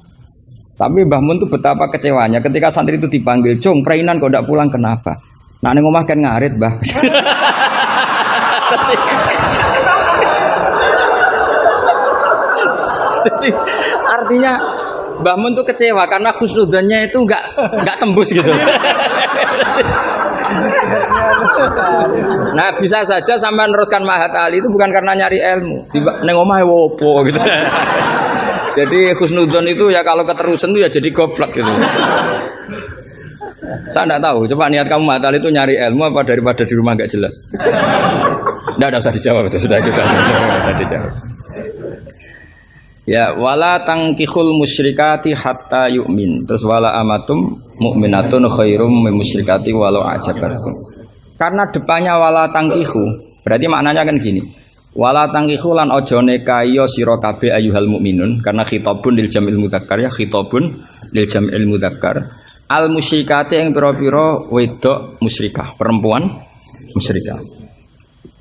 Tapi Mbah Mun itu betapa kecewanya ketika santri itu dipanggil, "Jong, pereinan kok tidak pulang kenapa?" Nak ning omah kan ngarit, Mbah. Jadi artinya Mbah Mun tuh kecewa karena husnudzannya itu enggak tembus gitu. Nah, bisa saja sampai meneruskan Mahat Ali itu bukan karena nyari ilmu, ning omahe wopo gitu. Jadi husnudzon itu ya kalau keterusan itu ya jadi goblok gitu. Saya enggak tahu, coba niat kamu Mahat Ali itu nyari ilmu apa daripada di rumah enggak jelas. Enggak usah dijawab, itu sudah kita sudah dijawab. Ya wala tangkihul musyrikati hatta yu'min. Terus wala amatum mu'minatun khairum min musyrikati walau ajabatkum. Karena depannya wala tangkihu, berarti maknanya kan gini. Wala tangkihu lan ojo nekayo sira kabeh ayyuhal mukminun, karena khitabun lil jamil mudzakkar ya, khitabun lil jamil mudzakkar. Al musyrikati yang pira-pira wedok musyrikah, perempuan musyrikah.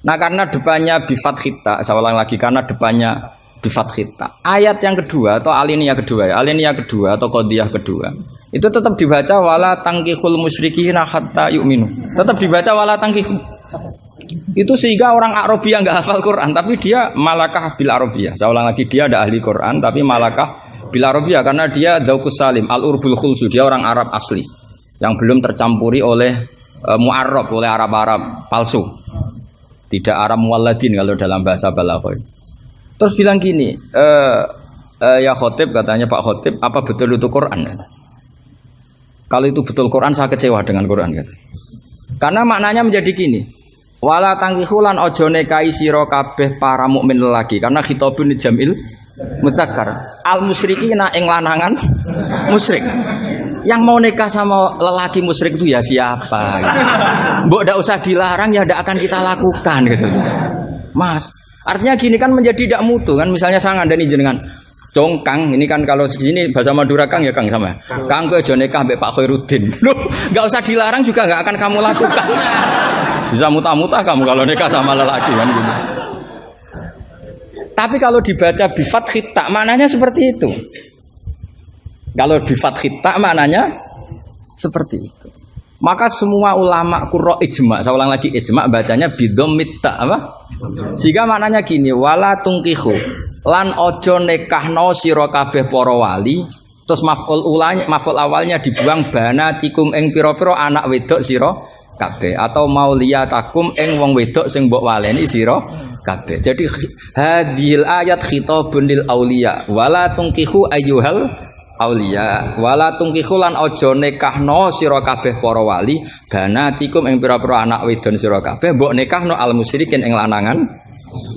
Nah, karena depannya bi fathita, saya ulang lagi, karena depannya bifat khita. Ayat yang kedua atau aliniyah kedua ya, aliniyah kedua atau qadhiyah kedua itu tetap dibaca wala tangkihul musyrikina hatta yu'minu. Tetap dibaca wala tangkihu. Itu sehingga orang Arabia enggak hafal Quran tapi dia malakah bil Arabia. Saya ulang lagi, dia ada ahli Quran tapi malakah bil Arabia karena dia dzauqus salim, al-urbul khulsu, dia orang Arab asli yang belum tercampuri oleh mu'arrab, oleh Arab-Arab palsu. Tidak Arab muwalladin kalau dalam bahasa balaghah. Terus bilang gini, ya khotib, katanya Pak Khotib, apa betul itu Quran? Kalau itu betul Quran, saya kecewa dengan Quran. Kata. Karena maknanya menjadi gini, wala tangkihulan ojo nekai siro kabeh para mukmin lelaki, karena khitabun jamil mudzakkar. Al musyrikina ing lanangan musyrik. Yang mau nikah sama lelaki musyrik itu ya siapa? Gitu. Mbok ndak usah dilarang ya ndak akan kita lakukan gitu. Mas. Artinya gini kan menjadi tidak mutu kan, misalnya saya ngandani jenengan congkang ini kan kalau segini bahasa Madura Kang ya Kang sama Kang ke jonekah mbek Pak Khairuddin loh nggak usah dilarang juga nggak akan kamu lakukan, bisa muta-muta kamu kalau nikah sama lelaki kan gitu. Tapi kalau dibaca bifat khita maknanya seperti itu, kalau bifat khita maknanya seperti itu. Maka semua ulama qurra ijma, saya ulang lagi ijma bacanya bidhammit ta apa? Sehingga maknanya gini, wala tungkihu lan ojo nekahno sira kabeh para wali, terus maf'ul awalnya dibuang banatikum ing pira-pira anak wedok sira kabeh atau mauliyatakum ing wong wedok sing mbok waleni sira kabeh. Jadi hadhil ayat khitabun lil auliya wala tungkihu ayyuhal auliya wala tungkihu lan aja nikahno sira kabeh para wali banatikum ing pira-pira anak wedon sira kabeh mbok nikahno al musyrikin ing lanangan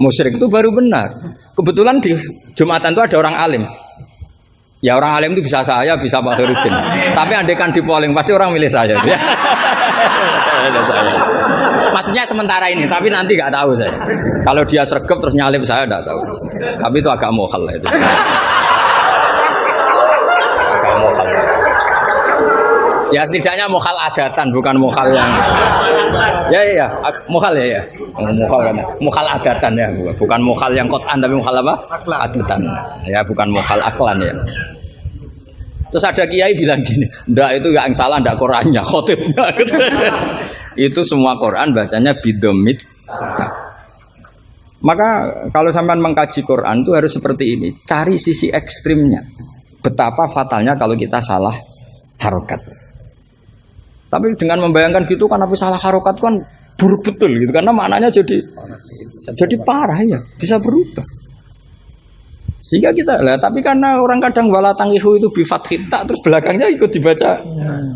musyrik. Itu baru benar. kebetulan di Jumatan itu ada orang alim. Ya orang alim itu bisa saya, bisa Pak Khairuddin. Tapi andekan di polling pasti orang milih saya. Maksudnya sementara ini, tapi nanti nggak tahu saya. Kalau dia sregep terus nyalip saya nggak tahu. Tapi itu agak mokhal itu. Agak mokhal. Ya setidaknya mokhal adatan, bukan mokhal yang. Ya, mokhal ya. Mokhal kan. Mokhal adatan ya, bukan mokhal yang kotan tapi mokhal apa? Adatan. Ya, bukan mokhal aklan ya. Terus ada kiai bilang gini, ndak itu yang salah, ndak Qurannya, khotibnya. Itu semua Quran bacanya bidomit. Maka kalau sampean mengkaji Quran itu harus seperti ini, cari sisi ekstrimnya. Betapa fatalnya kalau kita salah harokat. Tapi dengan membayangkan gitu kan, tapi salah harokat kan buruk betul gitu, karena maknanya jadi parah ya, bisa berubah. Sehingga kita lah, tapi karena orang kadang wala tangihu itu bifat kita terus belakangnya ikut dibaca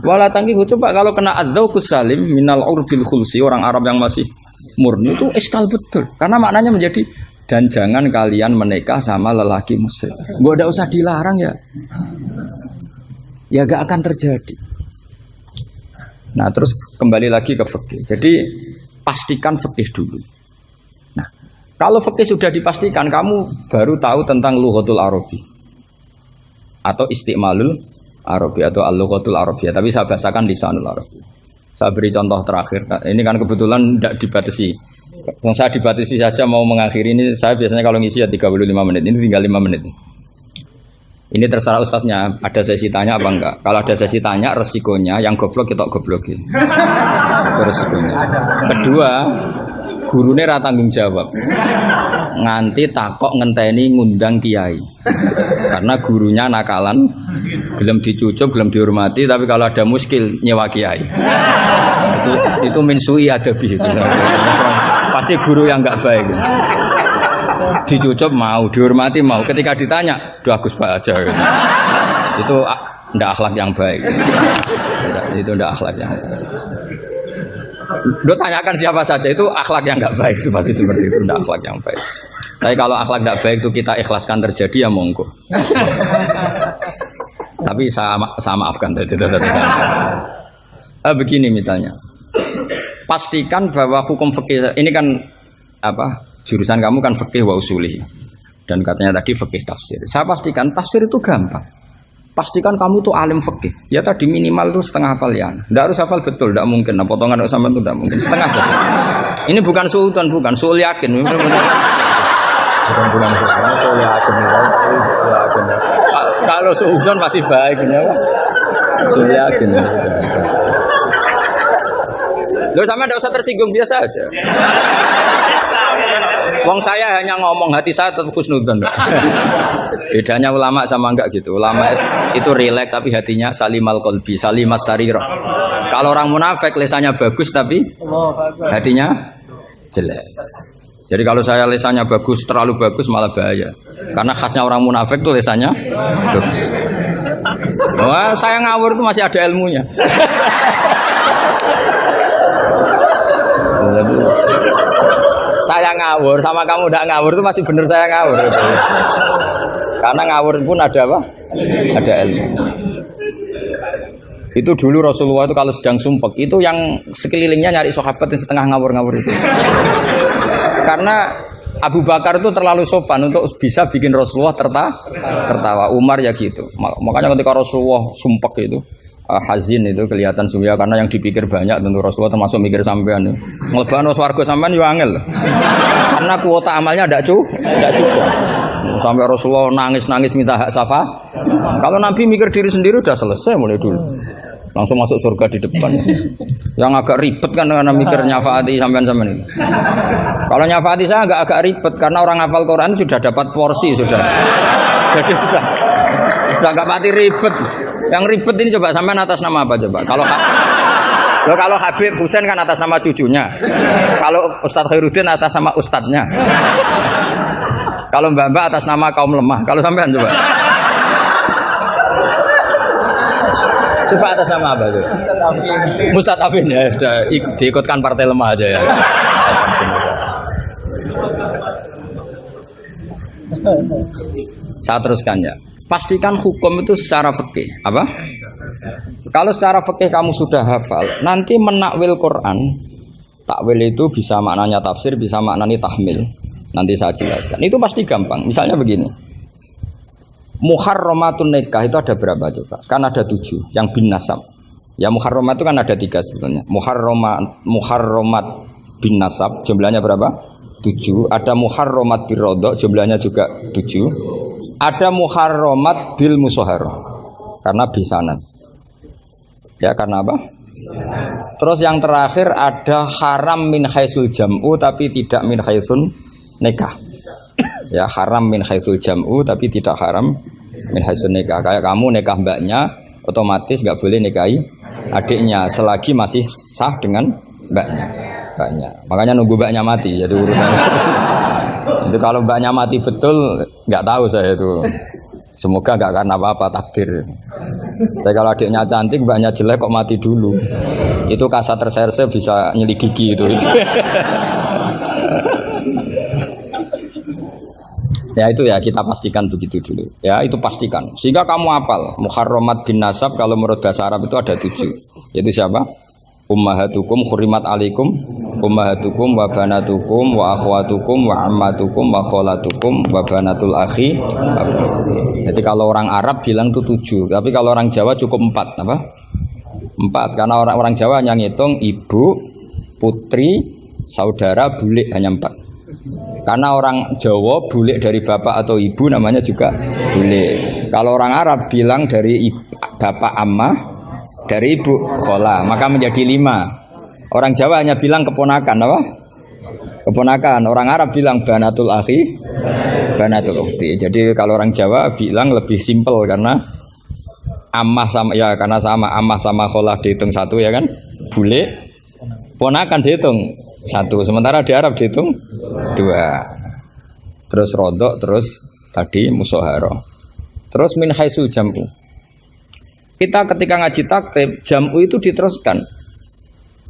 wala tangihu. Coba kalau kena adzauqus salim minal urbil khulsi, orang Arab yang masih murni itu eskal betul, karena maknanya menjadi dan jangan kalian menikah sama lelaki musyrik. Gak ada usah dilarang ya gak akan terjadi. Nah terus kembali lagi ke fikih. Jadi pastikan fikih dulu. Kalau fikih sudah dipastikan, kamu baru tahu tentang lughatul Arabi atau istimalul Arabi atau al-lughatul Arabiyah. Tapi saya bahasakan lisanul Arabi. Saya beri contoh terakhir. Ini kan kebetulan tidak dibatasi. Kalau saya dibatasi saja mau mengakhiri ini, saya biasanya kalau ngisi ya 35 menit. Ini tinggal 5 menit. Ini terserah ustadznya. Ada sesi tanya apa enggak? Kalau ada sesi tanya, resikonya yang goblok kita goblokin. Itu resikonya. Kedua, gurune ra tanggung jawab. Nganti takok ngenteni ngundang kiai. Karena gurunya nakalan, gelem dicucuk, gelem dihormati, tapi kalau ada muskil nyewa kiai. Itu min sui adabi itu. Pasti guru yang enggak baik. Dicucuk mau, dihormati mau. Ketika ditanya, "Duh Gus Pak aja." Gitu. Itu ndak akhlak yang baik. Itu ndak akhlak yang baik. Lo tanyakan siapa saja itu akhlak yang nggak baik, seperti itu tidak akhlak yang baik. Tapi kalau akhlak nggak baik itu kita ikhlaskan terjadi ya monggo. Tapi saya maafkan begini misalnya, pastikan bahwa hukum fikih ini kan apa jurusan kamu kan fikih wa usuli dan katanya tadi fikih tafsir. Saya pastikan tafsir itu gampang. Pastikan kamu tuh alim fikih. Ya tadi minimal tuh setengah hafal ya. Tidak harus hafal betul, tidak mungkin. Nah, potongan sama itu tidak mungkin. Setengah saja. Ini bukan suudan, bukan suul yakin. Bukan suul yakin. Kalau suudan masih baik, ya. Suul yakin. Loh sama tidak usah tersinggung, biasa aja. Wong saya hanya ngomong, hati saya tetap husnudzon. Bedanya ulama sama enggak gitu. Ulama itu rileks tapi hatinya salimal qalbi, salimas sarirah. Kalau orang munafik lisannya bagus tapi hatinya jelek. Jadi kalau saya lisannya bagus, terlalu bagus malah bahaya. Karena khasnya orang munafik tuh lisannya bagus. Wah, saya ngawur itu masih ada ilmunya. Saya ngawur sama kamu tidak ngawur itu masih benar saya ngawur. Karena ngawur pun ada apa? Ada ilmu. Itu dulu Rasulullah itu kalau sedang sumpek itu yang sekelilingnya nyari sahabat yang setengah ngawur-ngawur itu. Karena Abu Bakar itu terlalu sopan untuk bisa bikin Rasulullah tertawa. Umar ya gitu. Makanya ketika Rasulullah sumpek itu hazin itu kelihatan sumya karena yang dipikir banyak tentu Rasulullah termasuk mikir sampean. Ngelebano swarga sampean yo angel. Karena kuota amalnya tidak cukup. Sampai Rasulullah nangis-nangis minta hak syafaat. Kalau Nabi mikir diri sendiri sudah selesai mulai dulu. Langsung masuk surga di depan. Yang agak ribet kan karena mikir nyafaati sampean-sampean ini. Kalau nyafaati saya agak ribet karena orang hafal Quran sudah dapat porsi sudah. Jadi sudah agak mati ribet. Yang ribet ini coba sampean atas nama apa coba? Kalau Habib Husain kan atas nama cucunya. Kalau Ustadz Khairuddin atas nama ustadznya. Kalau Mbak atas nama kaum lemah. Kalau sampean coba. Coba atas nama apa tuh? Mustadafin ya, sudah diikutkan partai lemah aja ya. Saya teruskan ya. Pastikan hukum itu secara fikih. Apa? Kalau secara fikih kamu sudah hafal, nanti menakwil Quran, takwil itu bisa maknanya tafsir, bisa maknanya tahmil. Nanti saya jelaskan. Itu pasti gampang. Misalnya begini. Muharramatun nikah itu ada berapa coba? Kan ada 7 yang bin nasab. Ya muharramat itu kan ada 3 sebenarnya. Muharramat bin nasab jumlahnya berapa? 7. Ada muharramat bir rodok jumlahnya juga 7. Ada muharramat bil musoharoh karena bisanan. Ya karena apa? Terus yang terakhir ada haram min haitsul jam'u tapi tidak min haitsun nikah. Ya haram min haitsul jam'u tapi tidak haram min haitsun nikah. Kayak kamu nikah mbaknya otomatis nggak boleh nikahi adiknya selagi masih sah dengan mbaknya. Makanya nunggu mbaknya mati jadi urutannya. Itu kalau mbaknya mati betul nggak tahu saya itu. Semoga nggak karena apa-apa takdir. Tapi kalau adiknya cantik, mbaknya jelek kok mati dulu. Itu kasat reserse bisa nyelidiki itu. Ya itu ya kita pastikan begitu dulu. Ya itu pastikan. Sehingga kamu hafal muharramat bin nasab kalau menurut bahasa Arab itu ada 7. Yaitu siapa? Ummahatukum khurimat alaikum ummahatukum wa banatukum wa akhwatukum wa ammatukum wa kholatukum wa banatul akhi. Jadi kalau orang Arab bilang itu 7, tapi kalau orang Jawa cukup 4 apa? 4 karena orang Jawa hanya ngitung ibu, putri, saudara, bulik hanya 4. Karena orang Jawa bulik dari bapak atau ibu namanya juga bulik. Kalau orang Arab bilang dari bapak ammah, dari ibu khola, maka menjadi 5. Orang Jawa hanya bilang keponakan, apa? Keponakan. Orang Arab bilang banatul akhi, banatul ukhti. Jadi kalau orang Jawa bilang lebih simpel karena ammah sama ya karena sama ammah sama khola dihitung 1 ya kan? Bule, ponakan dihitung 1. Sementara di Arab dihitung 2. Terus rodok, terus tadi musoharoh. Terus min haitsul jam'u. Kita ketika ngaji takrib jam'u itu diteruskan.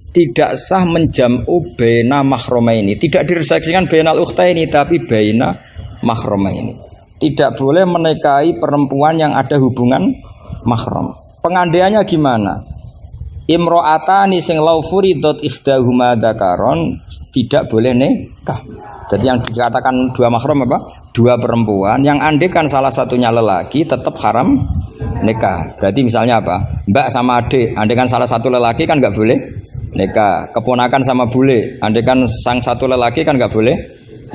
Tidak sah menjam'u baina mahromaini. Tidak diredaksikan bainal ukhtaini tapi baina mahromaini. Tidak boleh menikahi perempuan yang ada hubungan mahram. Pengandaiannya gimana? Imro'atani sing law furidot ikhdahuma dzakaron tidak boleh nikah. Jadi yang dikatakan 2 mahram apa? 2 perempuan yang andekan salah satunya lelaki tetap haram nikah. Berarti misalnya apa? Mbak sama adik, andekan salah satu lelaki kan nggak boleh nikah. Keponakan sama bule, andekan sang satu lelaki kan nggak boleh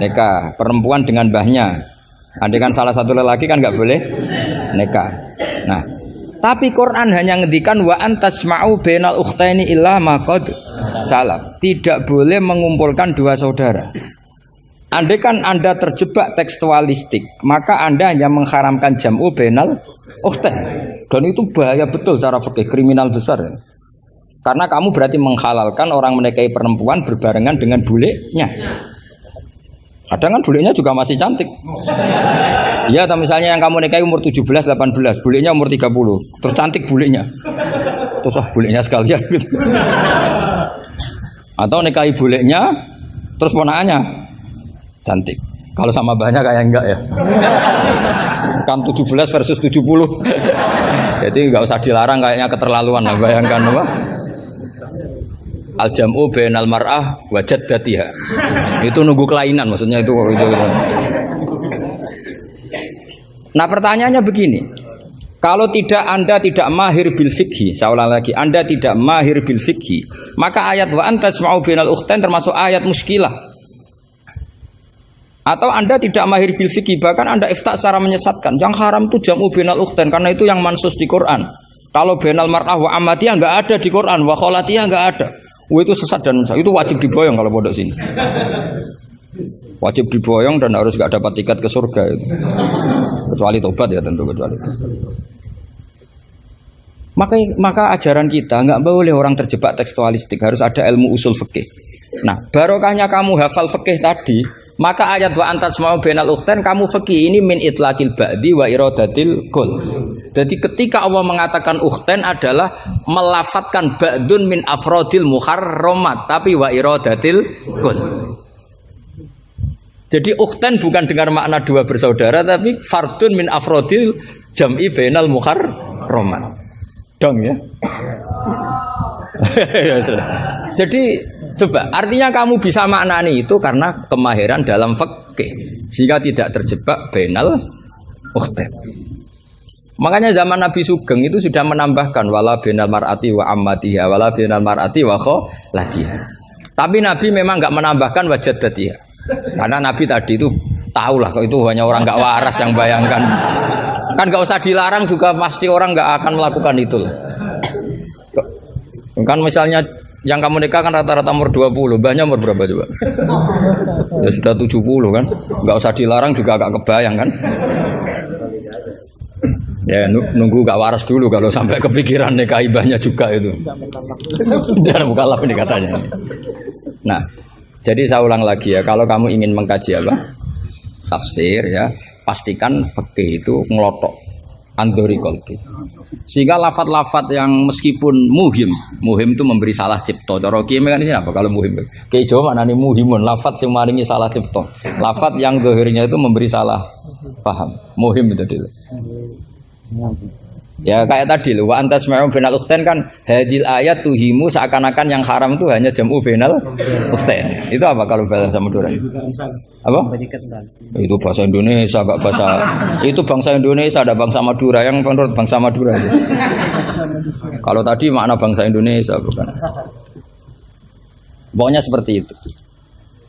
nikah. Perempuan dengan mbahnya, andekan salah satu lelaki kan nggak boleh nikah. Nah, tapi Quran hanya ngendikan wa antasma'u bainal ukhtaini illa ma qad salam. Tidak boleh mengumpulkan 2 saudara. Andaikan Anda terjebak tekstualistik, maka Anda hanya mengharamkan jam'u bainal ukhtain. Dan itu bahaya betul secara fikih, kriminal besar. Karena kamu berarti menghalalkan orang menikahi perempuan berbarengan dengan bulenya. Kadang kan bulenya juga masih cantik. Iya, atau misalnya yang kamu nikahi umur 17, 18, bulenya umur 30. Terus cantik bulenya. Terus bulenya sekalian gitu. Atau nikahi bulenya terus ponakannya cantik. Kalau sama banyak kayak enggak ya. Kan 17 versus 70. Jadi enggak usah dilarang kayaknya keterlaluan lah, bayangkan apa? Al-jam'u bainal mar'ah wa jaddatiha. Itu nunggu kelainan maksudnya itu. Nah, pertanyaannya begini. Kalau Anda tidak mahir bil fikhi, saya ulang lagi, Anda tidak mahir bil fikhi, maka ayat wa antasma'u bainal ukhtain termasuk ayat muskilah. Atau Anda tidak mahir bil fikih, bahkan Anda ifta secara menyesatkan. Yang haram itu jam'u bainal ukhtain karena itu yang mansus di Quran. Kalau bainal mar'ah wa ammatiyah enggak ada di Quran, wa kholatiyah enggak ada. Itu sesat dan itu wajib diboyong kalau pondok sini. Wajib diboyong dan harus enggak dapat tiket ke surga itu. Kecuali tobat ya tentu kecuali itu. Maka ajaran kita enggak boleh orang terjebak tekstualistik, harus ada ilmu usul fikih. Nah, barokahnya kamu hafal fikih tadi, maka ayat wa antasma'u bainal ukhtain kamu fikih ini min itlaqil ba'di wa iradatil kul. Jadi ketika Allah mengatakan ukhtain adalah melafatkan ba'dun min afrodil muharramat tapi wa iradatil kul. Jadi ukhtan bukan dengan makna dua bersaudara, tapi fardun min afrodil jam'i bainal muharraman. Dong ya. Ya sudah. Jadi coba artinya kamu bisa maknani itu karena kemahiran dalam fikih sehingga tidak terjebak bainal ukhtan. Makanya zaman Nabi Sugeng itu sudah menambahkan wala bainal mar'ati wa ammatiha wala bainal mar'ati wa khalatiha. Tapi Nabi memang enggak menambahkan wajadatiha. Karena Nabi tadi itu tahulah kalau itu hanya orang enggak waras yang bayangkan. Kan enggak usah dilarang juga pasti orang enggak akan melakukan itu lah. Kan misalnya yang kamu nikah kan rata-rata umur 20, mbahnya umur berapa coba? Ya sudah 70 kan. Enggak usah dilarang juga agak kebayang kan. Ya nunggu gak waras dulu kalau sampai kepikiran nikah ibahnya juga itu. Dan mukallaf ini katanya. Nah, jadi saya ulang lagi ya, kalau kamu ingin mengkaji apa? Tafsir ya, pastikan fikih itu ngelotok andori kolbi. Sehingga lafat-lafat yang meskipun muhim itu memberi salah cipta. Cara kiye mekanisme apa kalau muhim? Kiye Jawa maknane muhimun, lafat sing maringi salah cipta. Lafat yang zahirnya itu memberi salah paham. Muhim itu dulu. Ya kayak tadi loh, wa antas ma'um bainal ukhtain kan hadil ayat tuhimu seakan-akan yang haram itu hanya jam'u bainal ukhtain. Itu apa kalau bahasa Madura? Apa? Itu bahasa Indonesia, enggak bahasa. Itu bangsa Indonesia, ada bangsa Madura yang menurut bangsa Madura. Kalau tadi makna bangsa Indonesia bukan. Pokoknya seperti itu.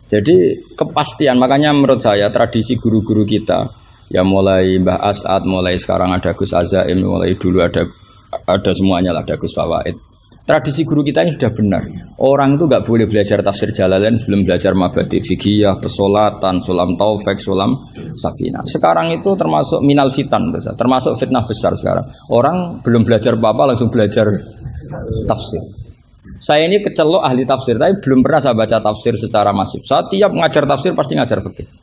Jadi kepastian, makanya menurut saya tradisi guru-guru kita ya mulai Mbah As'ad, mulai sekarang ada Gus Azaim, mulai dulu ada semuanya lah, ada Gus Fawaid. Tradisi guru kita ini sudah benar. Orang itu nggak boleh belajar tafsir Jalalain sebelum belajar mabadi fikih, pesolatan, sulam taufik, sulam safina. Sekarang itu termasuk minal fitan besar, termasuk fitnah besar sekarang. Orang belum belajar apa-apa langsung belajar tafsir. Saya ini kecelok ahli tafsir, tapi belum pernah saya baca tafsir secara masif. Saya tiap ngajar tafsir pasti ngajar fikih.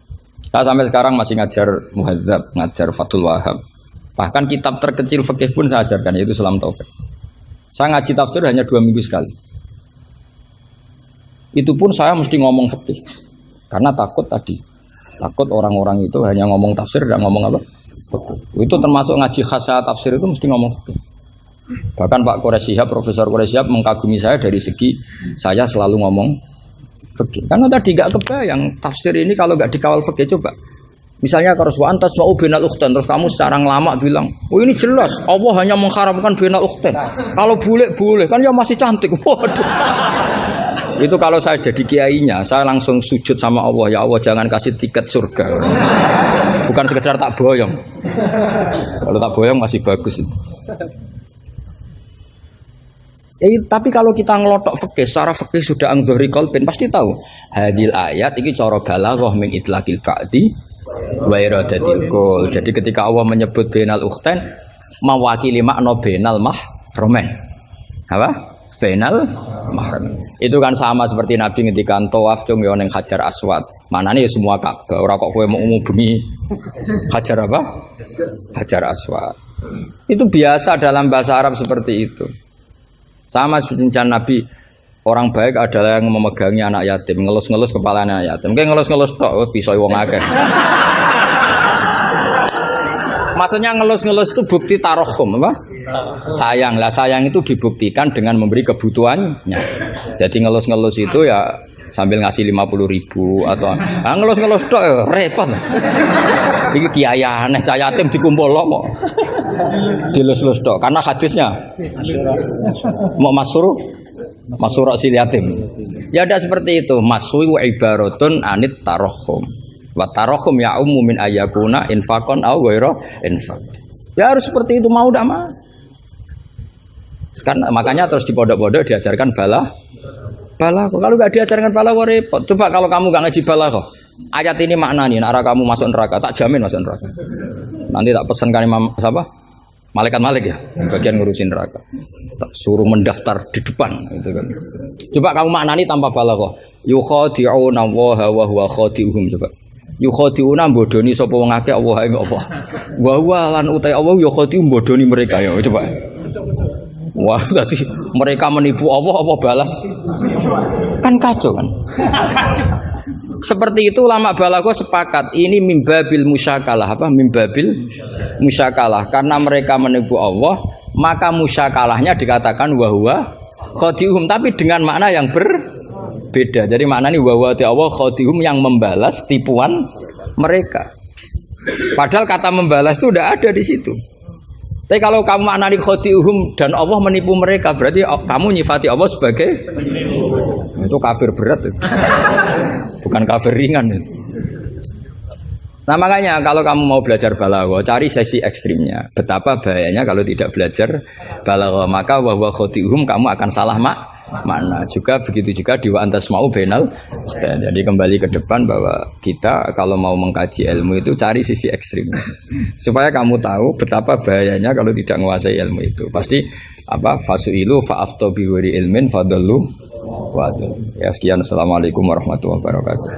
Saya sampai sekarang masih ngajar Muhadzab, ngajar Fathul Wahab. Bahkan kitab terkecil fikih pun saya ajarkan, yaitu Sulam Taufik. Saya ngaji tafsir hanya 2 minggu sekali. Itu pun saya mesti ngomong fikih. Karena takut tadi. Takut orang-orang itu hanya ngomong tafsir dan ngomong apa? Fikih. Itu termasuk ngaji khasah tafsir itu mesti ngomong fikih. Bahkan Pak Quraisy Shihab, Profesor Quraisy Shihab mengkagumi saya dari segi saya selalu ngomong fikih. Karena tadi gak kebayang tafsir ini kalau gak dikawal fikih. Coba misalnya kalau wa antas ma'u bainal ukhtain, terus kamu secara lama bilang oh ini jelas Allah hanya mengharamkan bainal ukhtain, kalau boleh kan ya masih cantik. Waduh. Itu kalau saya jadi kiainya saya langsung sujud sama Allah, ya Allah jangan kasih tiket surga, bukan sekedar tak boyong. Kalau tak boyong masih bagus. Tapi kalau kita ngelotok fikih, secara fikih sudah angzori kolbin pasti tahu. Hadil ayat ini cara balaghah min itlaqil ba'di wa iradatil kul. Jadi ketika Allah menyebut bainal ukhtain mewakili makna bainal mahramin. Apa? Bainal mahramin. Itu kan sama seperti Nabi ketika tawaf cung yo ning Hajar Aswad. Manane ya semua Ka'bah. Ora kok kowe mau bengi Hajar apa? Hajar Aswad. Itu biasa dalam bahasa Arab seperti itu. Sama seperti Nabi, orang baik adalah yang memegangi anak yatim, ngelus-ngelus kepala anak yatim. Kayak ngelus-ngelus tok bisa wong akeh. Maksudnya ngelus-ngelus itu bukti tarohum, apa? Sayang lah, sayang itu dibuktikan dengan memberi kebutuhannya. Jadi ngelus-ngelus itu ya sambil ngasih 50.000 atau ngelus-ngelus tok ya repot. Iki kiai aneh cah yatim dikumpul kok. Dilus-lus tok karena hadisnya mau masyru' sil yatim. Ya ada seperti itu. Masru ibaratun anit tarohum. Wa tarohum ya ummu min ayakuna infaqon aw ghairu infaq. Ya harus seperti itu mau ndak mau. Kan makanya terus di pondok-pondok diajarkan balaghah. Kalau enggak diajarkan balaghah repot. Coba kalau kamu enggak ngaji balaghah. Ayat ini maknanya arah kamu masuk neraka, tak jamin masuk neraka. Nanti tak pesankan Imam siapa? Malaikat Malik ya, bagian ngurusin neraka. Tak suruh mendaftar di depan gitu kan. Coba kamu maknani tanpa balaghah. Yukhadi'una wa huwa khadi'uhum coba. Yukhadi'una bodoni sapa wong akeh Allah ing apa. Wa huwa lan utai Allah yukhadi'u bodoni mereka ya coba. Wah, tadi mereka menipu Allah apa balas? Kan kacau kan. seperti itu ulama balaghah sepakat ini mimbabil musyakalah apa mimbabil musyakalah karena mereka menipu Allah maka musyakalahnya dikatakan wahwa khadihum tapi dengan makna yang berbeda. Jadi maknanya wahwa Allah khadihum yang membalas tipuan mereka. Padahal kata membalas itu udah ada di situ. Tapi kalau kamu maknani khadihum dan Allah menipu mereka berarti kamu nyifati Allah sebagai itu kafir berat itu. Bukan kafir ringan itu. Nah makanya kalau kamu mau belajar balaghah cari sesi ekstrimnya. Betapa bahayanya kalau tidak belajar balaghah maka wa khadihum kamu akan salah makna. Juga begitu juga di wa antasma'u bainal. Jadi kembali ke depan bahwa kita kalau mau mengkaji ilmu itu cari sisi ekstrimnya. Supaya kamu tahu betapa bahayanya kalau tidak menguasai ilmu itu. Pasti apa fasuilu fa'aftu bi ghairi ilmin fadallu wa. Ya sekian assalamualaikum warahmatullahi wabarakatuh.